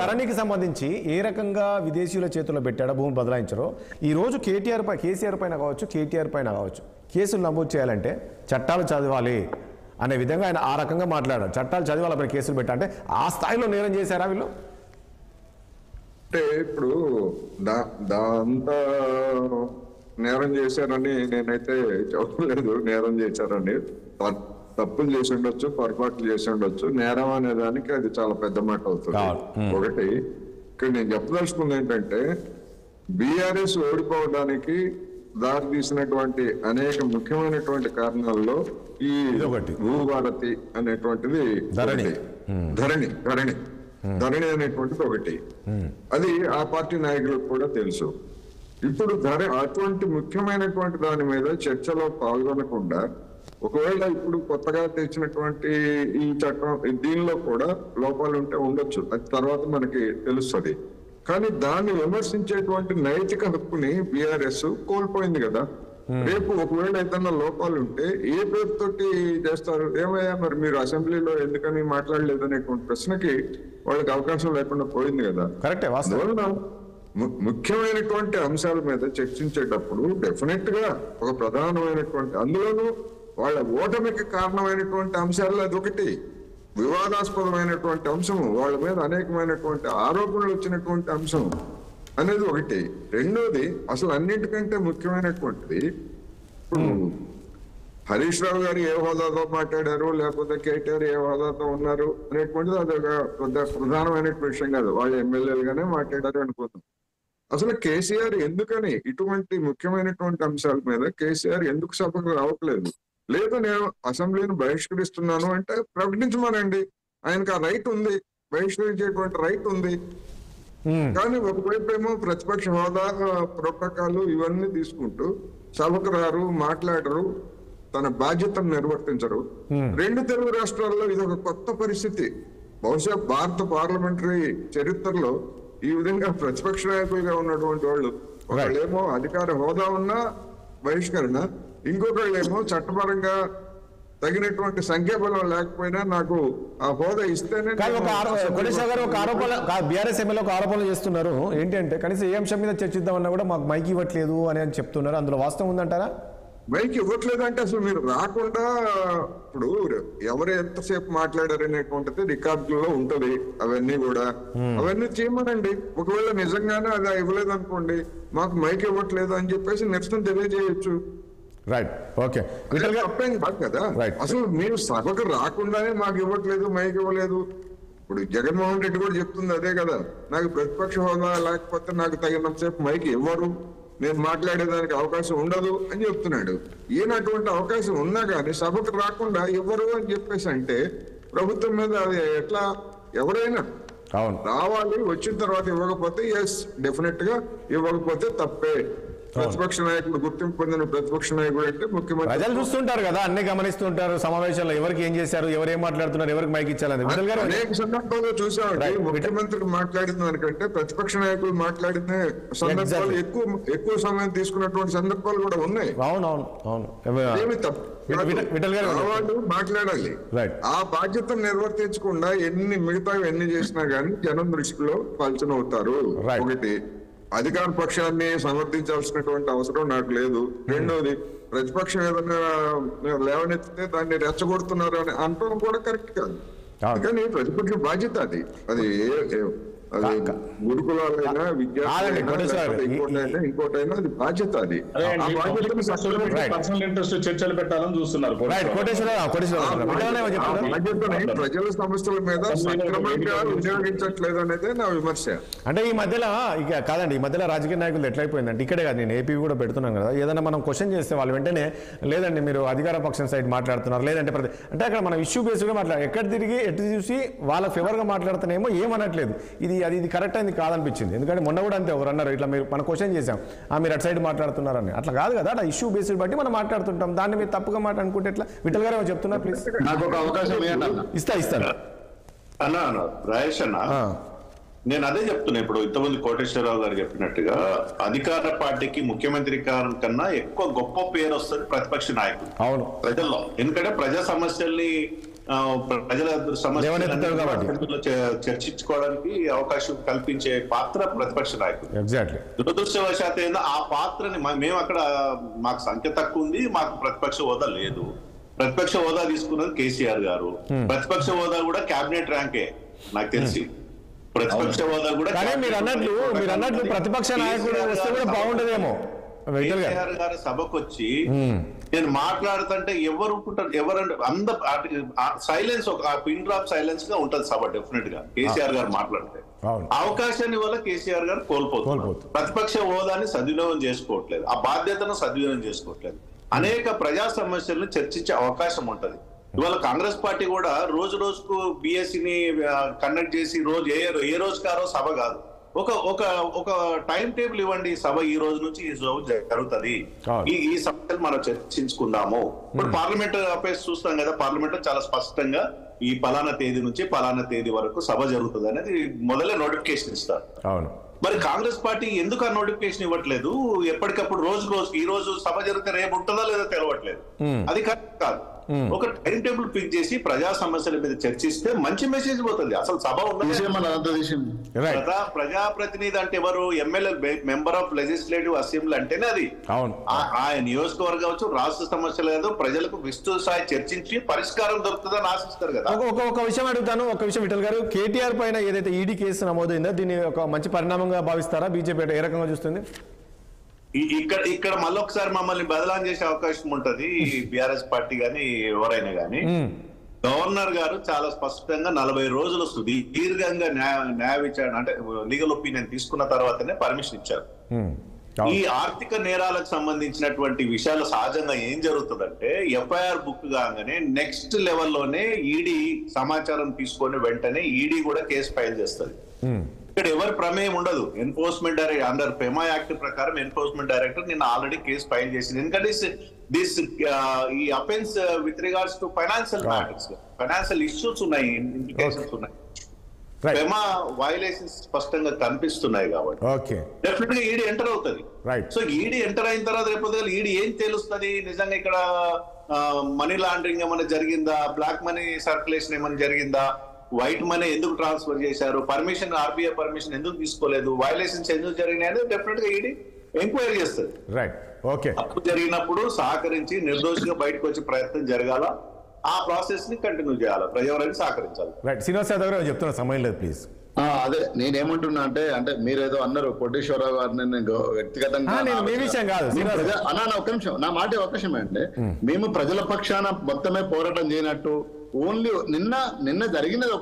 ధరణికి సంబంధించి ఏ రకంగా విదేశీయుల చేతుల్లో పెట్టాడో భూమి బదలాయించారో, ఈ రోజు కేసీఆర్ పైన కావచ్చు కేసులు నమోదు చేయాలంటే చట్టాలు చదవాలి అనే విధంగా ఆయన ఆ రకంగా మాట్లాడారు. చట్టాలు చదివాలి పైన కేసులు పెట్టా అంటే ఆ స్థాయిలో నేరం చేశారా వీళ్ళు?
అంటే ఇప్పుడు దాంతా నేరం చేశారని నేనైతే చెప్పలేదు. నేరం చేశారని, తప్పులు చేసి ఉండొచ్చు, పొరపాట్లు చేసి ఉండొచ్చు. నేరం అనే దానికి అది చాలా పెద్ద మాట అవుతుంది. ఒకటి ఇక్కడ నేను చెప్పదలుచుకుంది ఏంటంటే, బీఆర్ఎస్ ఓడిపోవడానికి దారి తీసినటువంటి అనేక ముఖ్యమైనటువంటి కారణాల్లో ఈ భూభారతి అనేటువంటిది ధరణి అనేటువంటిది ఒకటి. అది ఆ పార్టీ నాయకులకు కూడా తెలుసు. ఇప్పుడు అటువంటి ముఖ్యమైనటువంటి దాని మీద చర్చలో పాల్గొనకుండా, ఒకవేళ ఇప్పుడు కొత్తగా తెచ్చినటువంటి ఈ చట్టం దీనిలో కూడా లోపాలు ఉంటే ఉండొచ్చు, అది తర్వాత మనకి తెలుస్తుంది. కానీ దాన్ని విమర్శించేటువంటి నైతిక హక్కుని బీఆర్ఎస్ కోల్పోయింది కదా. రేపు ఒకవేళ ఏదైనా లోపాలు ఉంటే ఏ పేరుతోటి చేస్తారు? ఏమయ్యా మరి మీరు అసెంబ్లీలో ఎందుకని మాట్లాడలేదు అనేటువంటి ప్రశ్నకి వాళ్ళకి అవకాశం లేకుండా పోయింది కదా. అందువలన ముఖ్యమైనటువంటి అంశాల మీద చర్చించేటప్పుడు డెఫినెట్ గా ఒక ప్రధానమైనటువంటి, అందులోనూ వాళ్ళ ఓటమికి కారణమైనటువంటి అంశాల్లో అదొకటి. వివాదాస్పదమైనటువంటి అంశము, వాళ్ళ మీద అనేకమైనటువంటి ఆరోపణలు వచ్చినటువంటి అంశం అనేది ఒకటి. రెండోది, అసలు అన్నింటికంటే ముఖ్యమైనటువంటిది, ఇప్పుడు హరీష్ రావు గారు ఏ హోదాతో మాట్లాడారు, లేకపోతే కేటీఆర్ ఏ హోదాతో ఉన్నారు అనేటువంటిది అదొక ప్రధానమైన విషయం కాదు. వాళ్ళు ఎమ్మెల్యేలుగానే మాట్లాడారు అనుకుంటున్నాం. అసలు కేసీఆర్ ఎందుకని ఇటువంటి ముఖ్యమైనటువంటి అంశాల మీద కేసీఆర్ ఎందుకు సభకు రావట్లేదు? లేదు నేను అసెంబ్లీని బహిష్కరిస్తున్నాను అంటే ప్రకటించమనండి, ఆయనకు ఆ రైట్ ఉంది, బహిష్కరించేటువంటి రైట్ ఉంది. కానీ ఒకవైపు ఏమో ప్రతిపక్ష హోదా, ప్రోటోకాల్ ఇవన్నీ తీసుకుంటూ సభకు రారు, మాట్లాడరు, తన బాధ్యతను నిర్వర్తించరు. 2 తెలుగు రాష్ట్రాల్లో ఇది ఒక కొత్త పరిస్థితి. బహుశా భారత పార్లమెంటరీ చరిత్రలో ఈ విధంగా ప్రతిపక్ష నాయకులుగా ఉన్నటువంటి వాళ్ళేమో అధికార హోదా ఉన్నా బహిష్కరణ, ఇంకొకళ్ళేమో చట్టపరంగా తగినటువంటి సంఖ్యాబలం లేకపోయినా నాకు ఆ హోదా ఇస్తేనే
బీఆర్ఎస్ ఎమ్మెల్యే ఒక ఆరోపణలు చేస్తున్నారు. ఏంటంటే కనీసం ఏ అంశం మీద చర్చిద్దామన్నా కూడా మాకు మైక్ ఇవ్వట్లేదు అని చెప్తున్నారు. అందులో వాస్తవం ఉందంటారా?
మైక్ ఇవ్వట్లేదంటే అసలు మీరు రాకుండా ఇప్పుడు ఎవరు ఎంతసేపు మాట్లాడారు అనేటువంటిది రికార్డులలో ఉంటది. అవన్నీ కూడా అవన్నీ చేయమనండి. ఒకవేళ నిజంగానే అది ఇవ్వలేదు అనుకోండి, మాకు మైక్ ఇవ్వట్లేదు అని చెప్పేసి నిరసన తెలియజేయచ్చు.
Right, okay.
తప్పేం కాదు కదా. అసలు మీరు సభకు రాకుండానే మాకు ఇవ్వట్లేదు, మైక్ ఇవ్వలేదు. ఇప్పుడు జగన్మోహన్ రెడ్డి కూడా చెప్తుంది అదే కదా, నాకు ప్రతిపక్ష హోదా లేకపోతే నాకు తగినంతసేపు మైక్ ఇవ్వరు, నేను మాట్లాడేదానికి అవకాశం ఉండదు అని చెప్తున్నాడు. ఈయనటువంటి అవకాశం ఉన్నా కానీ సభకు రాకుండా ఇవ్వరు అని చెప్పేసి అంటే ప్రభుత్వం మీద అది ఎట్లా? ఎవరైనా రావాలి, వచ్చిన తర్వాత ఇవ్వకపోతే ఎస్ డెఫినెట్ గా ఇవ్వకపోతే తప్పే. ప్రతిపక్ష నాయకుడు, గుర్తింపు పొందిన ప్రతిపక్ష నాయకుడు అంటే ముఖ్యమంత్రి.
ప్రజలు చూస్తుంటారు కదా, అన్ని గమనిస్తుంటారు సమావేశాల్లో, ఎవరికి ఏం చేశారు, ఎవరు ఏం మాట్లాడుతున్నారు, ఎవరికి మైక్ ఇచ్చారని
అనేక సందర్భాల్లో చూసామండి. ముఖ్యమంత్రి మాట్లాడిన దానికంటే ప్రతిపక్ష నాయకులు మాట్లాడిన సందర్భాలు ఎక్కువ సమయం తీసుకున్నటువంటి సందర్భాలు కూడా ఉన్నాయి. ఏమి తప్పు వాళ్ళు మాట్లాడాలి. ఆ బాధ్యతను నిర్వర్తించకుండా మిగతా ఎన్ని చేసినా గానీ జనం దృష్టిలో పల్చన అవుతారు. ఒకటి, అధికార పక్షాన్ని సమర్థించాల్సినటువంటి అవసరం నాకు లేదు. రెండోది, ప్రతిపక్షం ఏదైనా లేవనెత్తితే దాన్ని రెచ్చగొడుతున్నారు అని అనడం కూడా కరెక్ట్ కాదు. కానీ ప్రతిపక్ష బాధ్యత అది గురుకులాలైనా విద్యార్థులైనా ఇంకోటైనా అది బాధ్యత. అది
పర్సనల్ ఇంట్రెస్ట్ చర్చలు పెట్టాలని చూస్తున్నారు.
బాధ్యతని ప్రజల సమస్యల మీద సక్రమంగా వినియోగించట్లేదు అనేది నా విమర్శ.
అంటే ఈ మధ్యలో ఇక కాదండి, ఈ మధ్యలో రాజకీయ నాయకులు ఎట్లయిపోయిందంటే, ఇక్కడే కాదు, నేను ఏపీ కూడా పెడుతున్నాను కదా, ఏదైనా మనం క్వశ్చన్ చేస్తే వాళ్ళు వెంటనే లేదండి మీరు అధికార పక్షం సైడ్ మాట్లాడుతున్నారు, లేదంటే అంటే అక్కడ మనం ఇష్యూ బేస్డ్గా మాట్లాడాలి. ఎక్కడ తిరిగి ఎటు చూసి వాళ్ళ ఫేవర్గా మాట్లాడుతున్నామో ఏమనట్లేదు. ఇది కరెక్ట్ అయింది కాదనిపించింది. ఎందుకంటే మొన్న కూడా అంతే ఎవరు అన్నారు, ఇట్లా మీరు మన క్వశ్చన్ చేసాం, మీరు అటు సైడ్ మాట్లాడుతున్నారని. అట్లా కాదు కదా, అట్లా ఇష్యూ బేస్డ్ బట్టి మనం మాట్లాడుతుంటాం. దాన్ని మీరు తప్పుగా మాట్లాడుకుంటే ఎట్లా? విఠల్ గారు చెప్తున్నారు, ప్లీజ్.
నాకు ఒక అవకాశం
ఇస్తాను
అన్నా. రాయేష్ అన్న, నేను అదే చెప్తున్నా. ఇప్పుడు ఇంతమంది కోటేశ్వరరావు గారు చెప్పినట్టుగా అధికార పార్టీకి ముఖ్యమంత్రి కన్నా ఎక్కువ గొప్ప పేరు వస్తుంది ప్రతిపక్ష నాయకుడు.
అవును,
ప్రజల్లో. ఎందుకంటే ప్రజా సమస్యల్ని ప్రజల సమస్యలు చర్చించుకోవడానికి అవకాశం కల్పించే పాత్ర ప్రతిపక్ష నాయకుడు.
ఎగ్జాక్ట్లీ.
దురదృష్టవశాత్ ఏందో ఆ పాత్రని మేము అక్కడ మాకు సంఖ్య తక్కువ ఉంది, మాకు ప్రతిపక్ష హోదా లేదు. ప్రతిపక్ష హోదా తీసుకున్నది కేసీఆర్ గారు. ప్రతిపక్ష హోదా కూడా క్యాబినెట్ ర్యాంకే నాకు తెలిసి. ప్రతిపక్ష హోదా కూడా
మీరు అన్నట్లు ప్రతిపక్ష నాయకుడు వస్తే కూడా బాగుండదేమో.
కేసీఆర్ గారు సభకు వచ్చి నేను మాట్లాడుతుంటే ఎవరు ఎవరంటే సైలెన్స్, ఒక పిన్ డ్రాప్ సైలెన్స్ గా ఉంటది సభ డెఫినెట్ గా కేసీఆర్ గారు మాట్లాడితే. అవకాశాన్ని వల్ల కేసీఆర్ గారు కోల్పోతున్నారు. ప్రతిపక్ష హోదాని సద్వినియోగం చేసుకోవట్లేదు, ఆ బాధ్యతను సద్వినియోగం చేసుకోవట్లేదు. అనేక ప్రజా సమస్యలను చర్చించే అవకాశం ఉంటది. ఇవాళ కాంగ్రెస్ పార్టీ కూడా రోజు రోజుకు బిఎస్సిని కండక్ట్ చేసి ఏ రోజుకి ఆ రోజు సభ కాదు, ఒక టైం టేబుల్ ఇవ్వండి. సభ ఈ రోజు నుంచి ఈ రోజు జరుగుతుంది, ఈ సమస్యలు మనం చర్చించుకుందాము. ఇప్పుడు పార్లమెంట్ అఫైర్స్ చూస్తాం కదా, పార్లమెంట్ లో చాలా స్పష్టంగా ఈ పలానా తేదీ నుంచి పలానా తేదీ వరకు సభ జరుగుతుంది అనేది మొదలే నోటిఫికేషన్ ఇస్తారు. మరి కాంగ్రెస్ పార్టీ ఎందుకు ఆ నోటిఫికేషన్ ఇవ్వట్లేదు? ఎప్పటికప్పుడు రోజుకి ఈ రోజు సభ జరిగితే రేపు ఉంటుందా లేదా తెలవట్లేదు. అది కరెక్ట్ కాదు. ఒక టైం టేబుల్ ఫిక్స్ చేసి ప్రజా సమస్యల మీద చర్చిస్తే మంచి మెసేజ్ పోతుంది. అసలు సభ ప్రజాప్రతినిధి అంటే ఎవరు? MLA, member of legislative assembly అంటేనే అది. ఆ నియోజకవర్గం కావచ్చు, రాష్ట్ర సమస్యలు కాదు, ప్రజలకు విస్తృత స్థాయి చర్చించి పరిష్కారం దొరుకుతుందని ఆశిస్తారు కదా.
ఒక విషయం అడుగుతాను, ఒక విషయం విఠల్ గారు, కేటీఆర్ పైన ఏదైతే ఈడీ కేసు నమోదైందో దీన్ని ఒక మంచి పరిణామంగా భావిస్తారా? బీజేపీ ఏ రకంగా చూస్తుంది?
ఇక్కడ మళ్ళొకసారి మమ్మల్ని బదలాం చేసే అవకాశం ఉంటది బీఆర్ఎస్ పార్టీ గాని ఎవరైనా గాని. గవర్నర్ గారు చాలా స్పష్టంగా 40 రోజులు సుదీర్ఘంగా న్యాయ విచారణ అంటే లీగల్ ఒపీనియన్ తీసుకున్న తర్వాతనే పర్మిషన్ ఇచ్చారు. ఈ ఆర్థిక నేరాలకు సంబంధించినటువంటి విషయాలు సహజంగా ఏం జరుగుతుందంటే, ఎఫ్ఐఆర్ బుక్ కాగానే నెక్స్ట్ లెవెల్లోనే ఈడీ సమాచారం తీసుకొని వెంటనే ఈడీ కూడా కేసు ఫైల్ చేస్తుంది. ఇక్కడ ఎవరి ప్రమేయం ఉండదు. Enforcement director under Pema act ప్రకారం ఎన్ఫోర్స్మెంట్ డైరెక్టర్ నిన్న ఆల్రెడీ కేసు ఫైల్ చేసింది. ఎందుకంటే ఈ offence with regards to financial matters, financial issues ఉన్నాయి, ఇంప్లికేషన్స్ ఉన్నాయి. పెమా వైలేషన్స్ స్పష్టంగా కనిపిస్తున్నాయి కాబట్టి
ఓకే
డెఫినెట్ గా ఈడీ ఎంటర్ అవుతుంది.
రైట్.
సో ఈడీ ఎంటర్ అయిన తర్వాత రేపు ఈడీ ఏం తెలుస్తుంది, నిజంగా ఇక్కడ మనీ లాండరింగ్ ఏమైనా జరిగిందా, బ్లాక్ మనీ సర్క్యులేషన్ ఏమైనా జరిగిందా, వైట్ మనీ ఎందుకు ట్రాన్స్ఫర్ చేశారు, పర్మిషన్ ఆర్బీఐ పర్మిషన్ ఎందుకు తీసుకోలేదు, వైలేషన్స్ ఎందుకు జరిగినాయి అనేది డెఫినెట్ గా ఈడీ ఎంక్వైరీ చేస్తుంది.
రైట్. ఓకే.
తప్పు జరిగినప్పుడు సహకరించి నిర్దోషిగా బయటకు వచ్చే ప్రయత్నం జరగాల, ఆ ప్రాసెస్ ని కంటిన్యూ చేయాలి, ప్రజావరానికి సహకరించాలి.
రైట్. శ్రీనివాస్ యాదవ్ గారు చెప్తున్న సమయం లేదు ప్లీజ్.
అదే నేనేమంటున్నా అంటే మీరేదో అన్నారు కోటేశ్వరరావు గారిని నేను వ్యక్తిగతంగా అన్నా ఒక్క నిమిషం నా మాట అవకాశమే అంటే మేము ప్రజల పక్షాన మొత్తమే పోరాటం చేయనట్టు ఓన్లీ నిన్న జరిగినది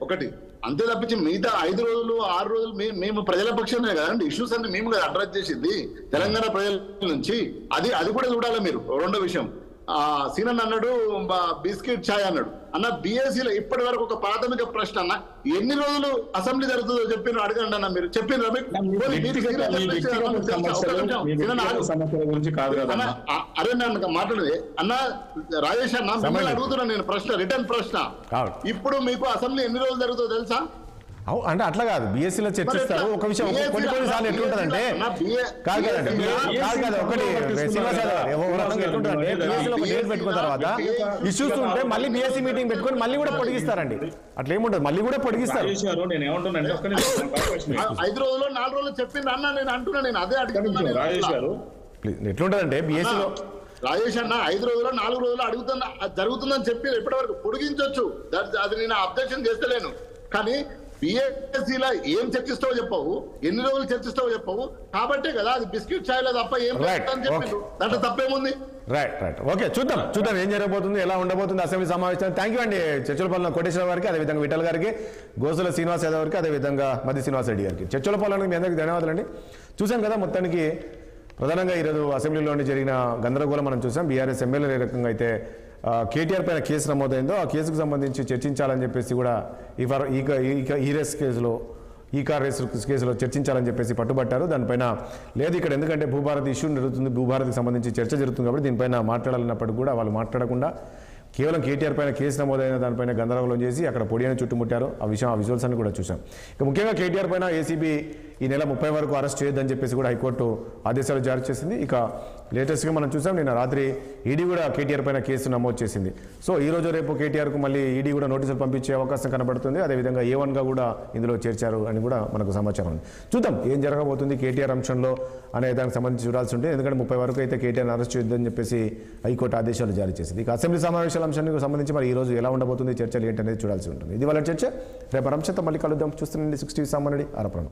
ఒకటి అంతే తప్పించి మిగతా 5 రోజులు 6 రోజులు మేము ప్రజల పక్షానే కదండి ఇష్యూస్ అన్ని మేము కదా అడ్రస్ చేసింది తెలంగాణ ప్రజల నుంచి. అది కూడా చూడాలి మీరు. రెండో విషయం సీనన్ అన్నాడు బిస్కెట్ ఛాయ్ అన్నాడు అన్న. బిఎస్సీలో ఇప్పటి వరకు ఒక ప్రాథమిక ప్రశ్న అన్న, ఎన్ని రోజులు అసెంబ్లీ జరుగుతుందో చెప్పిన అడగండి అన్న. మీరు చెప్పిన అరే నన్ను మాట్లాడేది అన్న రాజేష్ అన్న, మిమ్మల్ని అడుగుతున్నా నేను ప్రశ్న, రిటర్న్ ప్రశ్న. ఇప్పుడు మీకు అసెంబ్లీ ఎన్ని రోజులు జరుగుతుందో తెలుసా?
అంటే అట్లా కాదు, బిఎస్సీలో చర్చిస్తారు. ఒక విషయం కొన్నిసార్లు ఎట్లుంటుందంటే కాదు ఒకటి శ్రీనివాస్ యాదవ్ ఎట్లుంటుందంటే బిఎస్సీలో ఒక డేట్ పెట్టుకున్న తర్వాత ఇష్యూస్ ఉంటే మళ్ళీ బిఎస్సీ మీటింగ్ పెట్టుకొని మళ్ళీ కూడా పొడిగిస్తారండి. అట్లా ఏముంటుంది, మళ్ళీ కూడా పొడిగిస్తారు.
5 రోజులు 4 రోజులు చెప్పింది అన్న, నేను అంటున్నా. నేను అదే అడుగుతున్నాను
రాజేష్ గారు. ఎట్లుంటుందంటే బిఎస్సీలో
రాజేష్ అన్న 5 రోజులు 4 రోజులు అడుగుతున్నా జరుగుతుందని చెప్పి ఇప్పటివరకు పొడిగించవచ్చు, అది నేను అబ్జెక్షన్ చేస్తలేను. కానీ బిఎస్సీలో ఏం చర్చిస్తావో చెప్పవు, ఎన్ని రోజులు చర్చిస్తావో చెప్పవు, కాబట్టే కదా అది బిస్కెట్ ఛాయ్ తప్ప ఏం చెప్పిండు, దాంట్లో తప్పేముంది?
రైట్. ఓకే, చూద్దాం ఏం జరగబోతుంది, ఎలా ఉండబోతుంది అసెంబ్లీ సమావేశం. థ్యాంక్ యూ అండి చర్చలపల్లి కోటేశ్వర గారికి, అదేవిధంగా విఠల్ గారికి, గోసుల శ్రీనివాస్ యాదవ్ గారికి, అదేవిధంగా మధ్య శ్రీనివాస్ రెడ్డి గారికి. చర్చలపల్లి మీ అందరికీ ధన్యవాదాలండి. చూసాం కదా మొత్తానికి ప్రధానంగా ఈరోజు అసెంబ్లీలోని జరిగిన గందరగోళం మనం చూసాం. బీఆర్ఎస్ ఎమ్మెల్యేలు ఏ రకంగా అయితే కేటీఆర్ పైన కేసు నమోదైందో ఆ కేసుకు సంబంధించి చర్చించాలని చెప్పేసి కూడా ఈ రేస్ కేసులో చర్చించాలని చెప్పేసి పట్టుబట్టారు. దానిపైన లేదు ఇక్కడ ఎందుకంటే భూభారతి ఇష్యూ జరుగుతుంది, భూభారతికి సంబంధించి చర్చ జరుగుతుంది కాబట్టి దీనిపైన మాట్లాడాలన్నప్పటికీ కూడా వాళ్ళు మాట్లాడకుండా కేవలం కేటీఆర్ పైన కేసు నమోదైన దానిపైన గందరగోళం చేసి అక్కడ పొడియని చుట్టుముట్టారు. ఆ విజువల్స్ అన్ని కూడా చూసాం. ఇక ముఖ్యంగా కేటీఆర్ పైన ఏసీబీ ఈ నెల 30 వరకు అరెస్ట్ చేయొద్దని చెప్పేసి కూడా హైకోర్టు ఆదేశాలు జారీ చేసింది. ఇక లేటెస్ట్గా మనం చూసాం నిన్న రాత్రి ఈడీ కూడా కేటీఆర్ పైన కేసు నమోదు చేసింది. సో ఈ రోజు రేపు కేటీఆర్కు మళ్ళీ ఈడీ కూడా నోటీసులు పంపించే అవకాశం కనబడుతుంది. అదేవిధంగా A1గా కూడా ఇందులో చేర్చారు అని కూడా మనకు సమాచారం ఉంది. చూద్దాం ఏం జరగబోతుంది కేటీఆర్ అంశంలో అనే దానికి సంబంధించి చూడాల్సి ఉంటుంది. ఎందుకంటే 30 వరకు అయితే కేటీఆర్ అరెస్ట్ చేయొద్దని చెప్పేసి హైకోర్టు ఆదేశాలు జారీ చేసింది. ఇక అసెంబ్లీ సమావేశాల అంశానికి సంబంధించి మరి ఈ రోజు ఎలా ఉండబోతుంది చర్చలు ఏంటనేది చూడాల్సి ఉంటుంది. ఇది వాళ్ళ చర్చ. రేపు అంశంతో మళ్ళీ కలుద్దాం. చూస్తుండండి 60 సామాన్యుడి ఆరోపణ.